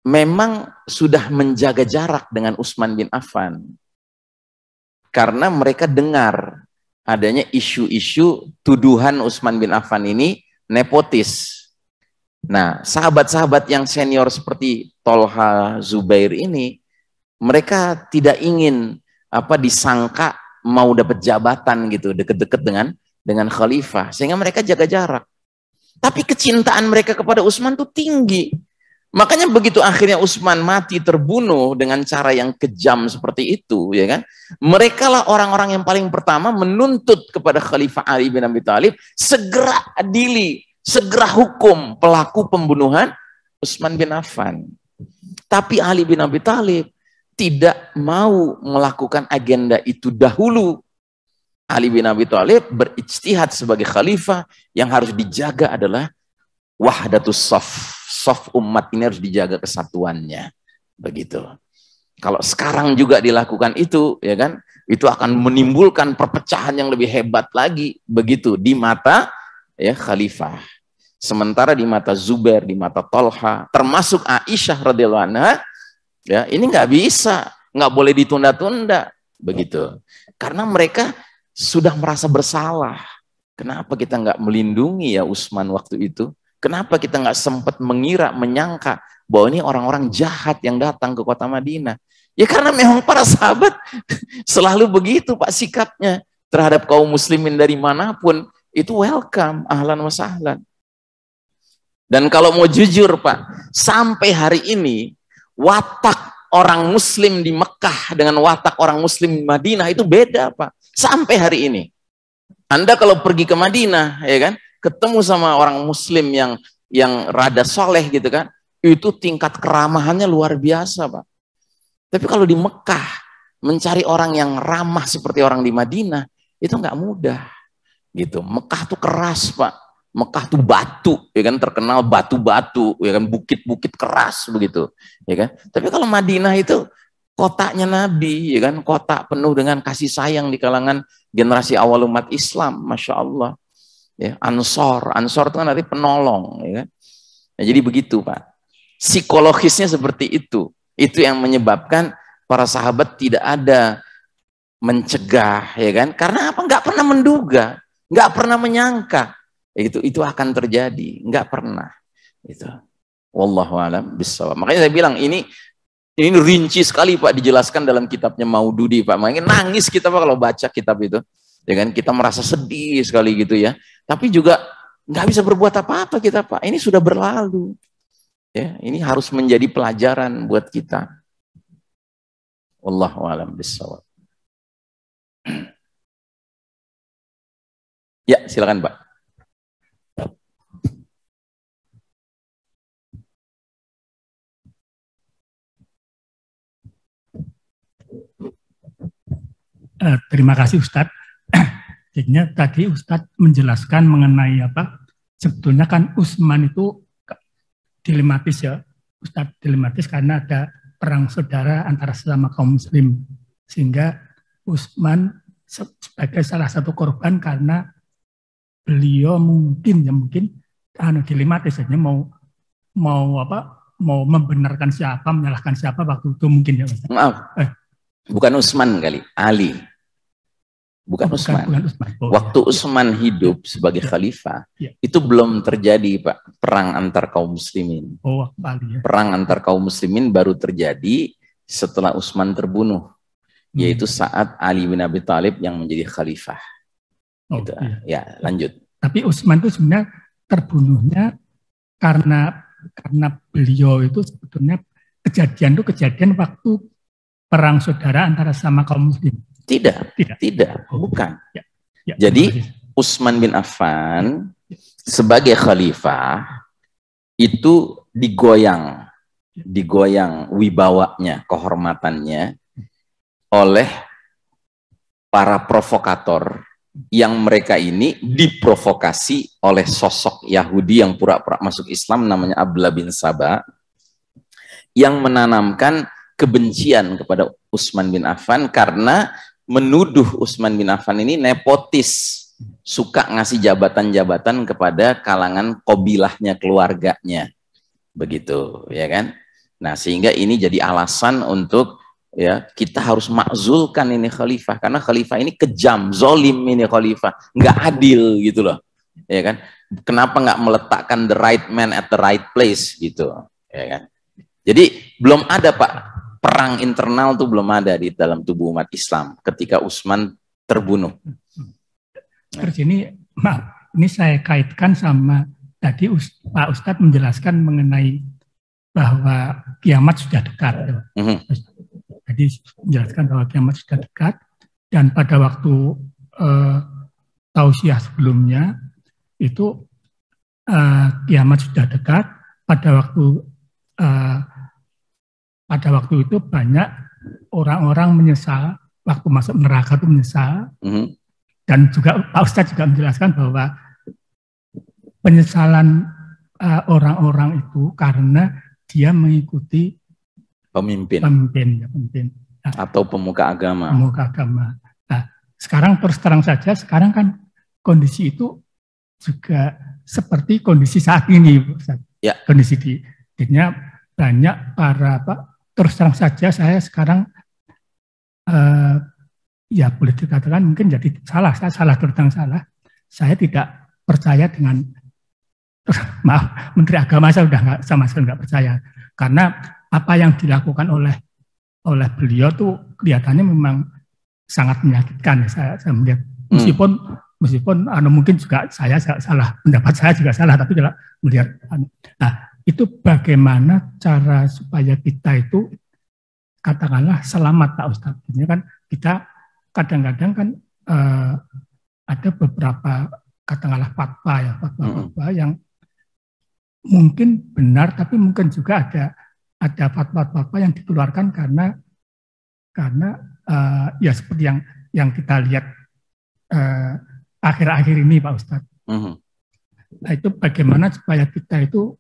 memang sudah menjaga jarak dengan Utsman bin Affan, karena mereka dengar adanya isu-isu tuduhan Utsman bin Affan ini nepotis. Nah, sahabat-sahabat yang senior seperti Tolha, Zubair ini, mereka tidak ingin disangka mau dapat jabatan gitu, deket-deket dengan khalifah, sehingga mereka jaga jarak. Tapi kecintaan mereka kepada Utsman tuh tinggi. Makanya begitu akhirnya Utsman mati terbunuh dengan cara yang kejam seperti itu, ya kan? Mereka lah orang-orang yang paling pertama menuntut kepada Khalifah Ali bin Abi Thalib segera adili, segera hukum pelaku pembunuhan Utsman bin Affan. Tapi Ali bin Abi Thalib tidak mau melakukan agenda itu dahulu. Ali bin Abi Thalib berijtihad sebagai khalifah, yang harus dijaga adalah wahdatus shaf. Shaf umat ini harus dijaga kesatuannya, begitu. Kalau sekarang juga dilakukan itu, ya kan, itu akan menimbulkan perpecahan yang lebih hebat lagi, begitu, di mata ya khalifah. Sementara di mata Zubair, di mata Tolha, termasuk Aisyah radhiyallahu anha, ya ini nggak bisa, nggak boleh ditunda-tunda, begitu. Karena mereka sudah merasa bersalah. Kenapa kita nggak melindungi ya Utsman waktu itu? Kenapa kita nggak sempat menyangka bahwa ini orang-orang jahat yang datang ke kota Madinah? Ya karena memang para sahabat selalu begitu Pak sikapnya. terhadap kaum muslimin dari manapun, itu welcome, ahlan wa sahlan. Dan kalau mau jujur Pak, sampai hari ini watak orang muslim di Mekah dengan watak orang muslim di Madinah itu beda Pak. Sampai hari ini. Anda kalau pergi ke Madinah, ya kan, ketemu sama orang muslim yang rada soleh gitu kan, itu tingkat keramahannya luar biasa Pak. Tapi kalau di Mekah, mencari orang yang ramah seperti orang di Madinah, itu nggak mudah. Gitu. Mekah tuh keras Pak. Mekah tuh batu, ya kan, terkenal batu-batu, ya kan, bukit-bukit keras begitu, ya kan. Tapi kalau Madinah itu kotanya Nabi, ya kan, kota penuh dengan kasih sayang di kalangan generasi awal umat Islam, masya Allah. Ya, Ansor itu kan artinya penolong, ya kan. Nah, jadi begitu Pak. Psikologisnya seperti itu yang menyebabkan para sahabat tidak ada mencegah, ya kan? Karena apa? Nggak pernah menduga, nggak pernah menyangka. Itu akan terjadi, nggak pernah. Itu. Wallahu a'lam bishawab. Makanya saya bilang ini rinci sekali Pak dijelaskan dalam kitabnya Maududi Pak. Makanya nangis kita Pak kalau baca kitab itu. Ya kan, kita merasa sedih sekali gitu ya. Tapi juga nggak bisa berbuat apa-apa kita Pak. Ini sudah berlalu. Ya, ini harus menjadi pelajaran buat kita. Wallahu a'lam bishawab. Ya, silakan Pak. Terima kasih Ustadz. Jadinya tadi Ustadz menjelaskan mengenai apa, sebetulnya kan Utsman itu dilematis ya, Ustadz, dilematis karena ada perang saudara antara sesama kaum muslim, sehingga Utsman sebagai salah satu korban karena beliau mungkin dilematis saja mau membenarkan siapa, menyalahkan siapa waktu itu mungkin ya Ustadz. Maaf, bukan Utsman kali, Ali. Bukan Utsman. Waktu Utsman hidup sebagai khalifah, itu belum terjadi Pak, perang antar kaum muslimin. Perang antar kaum muslimin baru terjadi setelah Utsman terbunuh, yaitu saat Ali bin Abi Thalib yang menjadi khalifah. Gitu. Ya, lanjut. Tapi Utsman itu sebenarnya terbunuhnya karena beliau itu sebetulnya kejadian waktu perang saudara antara sama kaum muslim. Tidak, bukan. Jadi Utsman bin Affan sebagai khalifah itu digoyang wibawanya, kehormatannya oleh para provokator yang mereka ini diprovokasi oleh sosok Yahudi yang pura-pura masuk Islam namanya Abdullah bin Saba, yang menanamkan kebencian kepada Utsman bin Affan karena menuduh Utsman bin Affan ini nepotis, suka ngasih jabatan-jabatan kepada kalangan qabilahnya, keluarganya, begitu, ya kan? Nah, sehingga ini jadi alasan untuk ya kita harus makzulkan ini khalifah, karena khalifah ini kejam, zolim ini khalifah, nggak adil gitu loh, ya kan? Kenapa nggak meletakkan the right man at the right place gitu, ya kan? Jadi belum ada Pak. Perang internal itu belum ada di dalam tubuh umat Islam ketika Utsman terbunuh. Terus ini saya kaitkan sama tadi Pak Ustadz menjelaskan mengenai bahwa kiamat sudah dekat. Jadi menjelaskan bahwa kiamat sudah dekat, dan pada waktu tausiah sebelumnya itu kiamat sudah dekat. Pada waktu itu banyak orang-orang menyesal, waktu masuk neraka itu menyesal, dan juga Pak Ustadz juga menjelaskan bahwa penyesalan orang-orang itu karena dia mengikuti pemimpin atau pemuka agama. Nah, sekarang terus terang saja, sekarang kan kondisi itu juga seperti kondisi saat ini, ya. Kondisi jadinya banyak para terus terang saja saya sekarang ya boleh dikatakan mungkin jadi salah terutama salah. Saya tidak percaya dengan maaf, Menteri Agama saya udah sama sekali nggak percaya, karena apa yang dilakukan oleh beliau tuh kelihatannya memang sangat menyakitkan. Saya melihat Meskipun mungkin juga saya salah, pendapat saya juga salah, tapi kalau melihat, nah itu bagaimana cara supaya kita itu katakanlah selamat Pak Ustadz. Ini kan kita kadang-kadang kan ada beberapa katakanlah fatwa yang mungkin benar, tapi mungkin juga ada fatwa-fatwa yang dikeluarkan karena ya seperti yang kita lihat akhir-akhir ini Pak Ustadz. Nah itu bagaimana supaya kita itu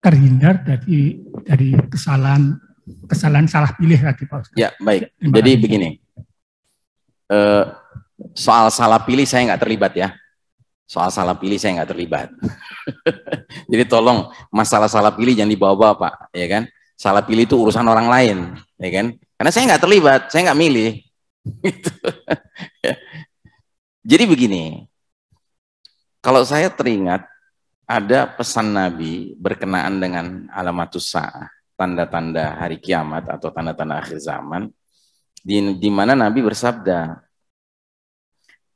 terhindar dari kesalahan salah pilih tadi Pak Ustadz. Ya baik. Jadi begini, soal salah pilih saya nggak terlibat ya. Soal salah pilih saya nggak terlibat. Jadi tolong masalah salah pilih jangan dibawa-bawa Pak, ya kan? Salah pilih itu urusan orang lain, ya kan? Karena saya nggak terlibat, saya nggak milih. Gitu. Jadi begini, kalau saya teringat ada pesan Nabi berkenaan dengan alamatus sa'ah, tanda-tanda hari kiamat atau tanda-tanda akhir zaman, di mana Nabi bersabda,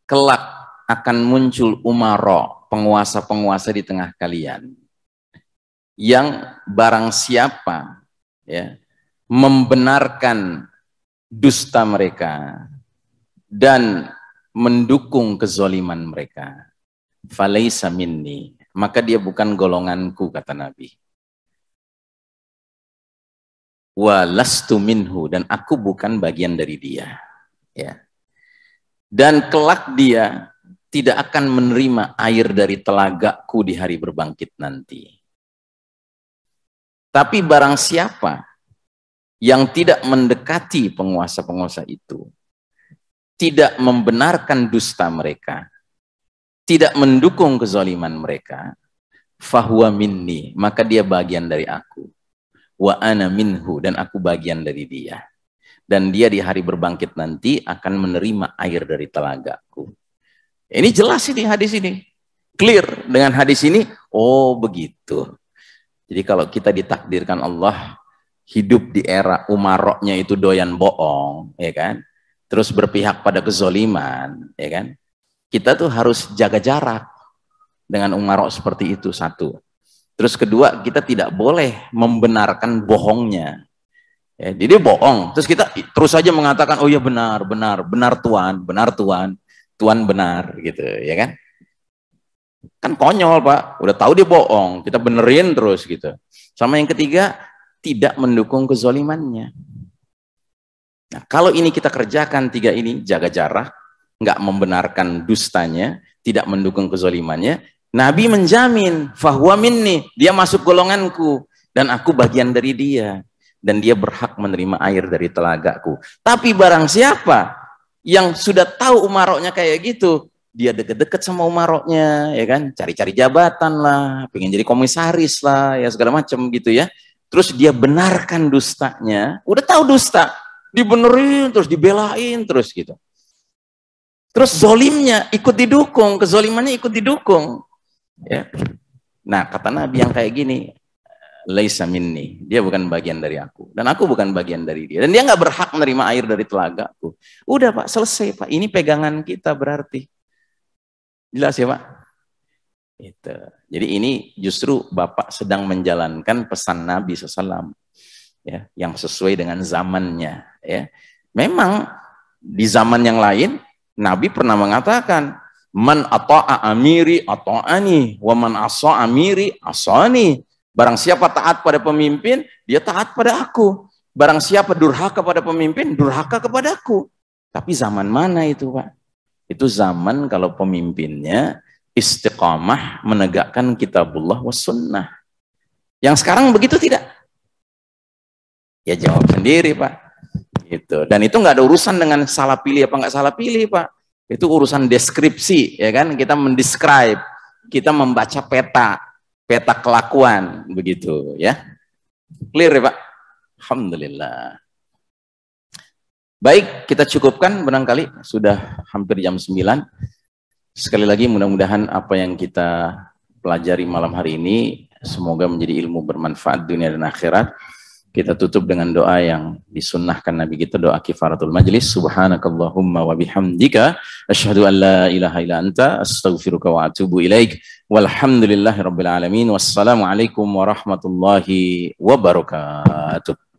kelak akan muncul umara, penguasa-penguasa di tengah kalian, yang barang siapa ya membenarkan dusta mereka dan mendukung kezoliman mereka, falaisa minni, maka dia bukan golonganku, kata Nabi. Wa lastu minhu, dan aku bukan bagian dari dia. Ya. Dan kelak dia tidak akan menerima air dari telagaku di hari berbangkit nanti. Tapi barang siapa yang tidak mendekati penguasa-penguasa itu, tidak membenarkan dusta mereka, tidak mendukung kezaliman mereka, fahuwa minni, maka dia bagian dari aku. Wa ana minhu, dan aku bagian dari dia. Dan dia di hari berbangkit nanti akan menerima air dari telagaku. Ini jelas ini hadis ini. Clear dengan hadis ini, oh begitu. Jadi kalau kita ditakdirkan Allah hidup di era umaroknya itu doyan bohong, ya kan? Terus berpihak pada kezoliman, ya kan? Kita tuh harus jaga jarak dengan umarok seperti itu, satu. Terus kedua, kita tidak boleh membenarkan bohongnya. Ya, jadi bohong, terus kita terus saja mengatakan, oh ya benar Tuhan, Tuhan benar, gitu, ya kan? Kan konyol Pak, udah tahu dia bohong, kita benerin terus gitu. Sama yang ketiga, tidak mendukung kezolimannya. Nah, kalau ini kita kerjakan tiga ini, jaga jarak, nggak membenarkan dustanya, tidak mendukung kezolimannya, Nabi menjamin, fahuwa minni, dia masuk golonganku, dan aku bagian dari dia, dan dia berhak menerima air dari telagaku. Tapi barang siapa yang sudah tahu umaroknya kayak gitu, dia deket-deket sama umaroknya, ya kan, cari-cari jabatan lah, pengen jadi komisaris lah, ya segala macam gitu ya. Terus dia benarkan dustanya, udah tahu dusta, dibenerin, terus dibelain, terus gitu. Terus zolimnya ikut didukung, kezolimannya ikut didukung. Ya. Nah, kata Nabi yang kayak gini, laisa minni, dia bukan bagian dari aku, dan aku bukan bagian dari dia, dan dia nggak berhak menerima air dari telagaku. Udah Pak, selesai Pak, ini pegangan kita berarti. Jelas ya Pak? Itu. Jadi ini justru Bapak sedang menjalankan pesan Nabi SAW, ya, yang sesuai dengan zamannya. Ya. Memang di zaman yang lain Nabi pernah mengatakan, man ata'a amiri ata'ani, wa man asa amiri asani. Barang siapa taat pada pemimpin, dia taat pada aku. Barang siapa durhaka pada pemimpin, durhaka kepadaku. Tapi zaman mana itu Pak? Itu zaman kalau pemimpinnya istiqamah menegakkan kitabullah wa sunnah. Yang sekarang begitu tidak? Ya jawab sendiri Pak. Gitu. Dan itu nggak ada urusan dengan salah pilih apa nggak salah pilih Pak. Itu urusan deskripsi, ya kan? Kita mendescribe, kita membaca peta kelakuan, begitu ya. Clear ya Pak? Alhamdulillah. Baik, kita cukupkan barangkali, sudah hampir jam 9. Sekali lagi mudah-mudahan apa yang kita pelajari malam hari ini semoga menjadi ilmu bermanfaat dunia dan akhirat. Kita tutup dengan doa yang disunnahkan Nabi kita, doa kifaratul majlis. Subhanakallahumma wa bihamdika asyhadu an la ilaha illa anta astaghfiruka wa atubu ilaik. Walhamdulillahirabbil alamin. Wassalamualaikum warahmatullahi wabarakatuh.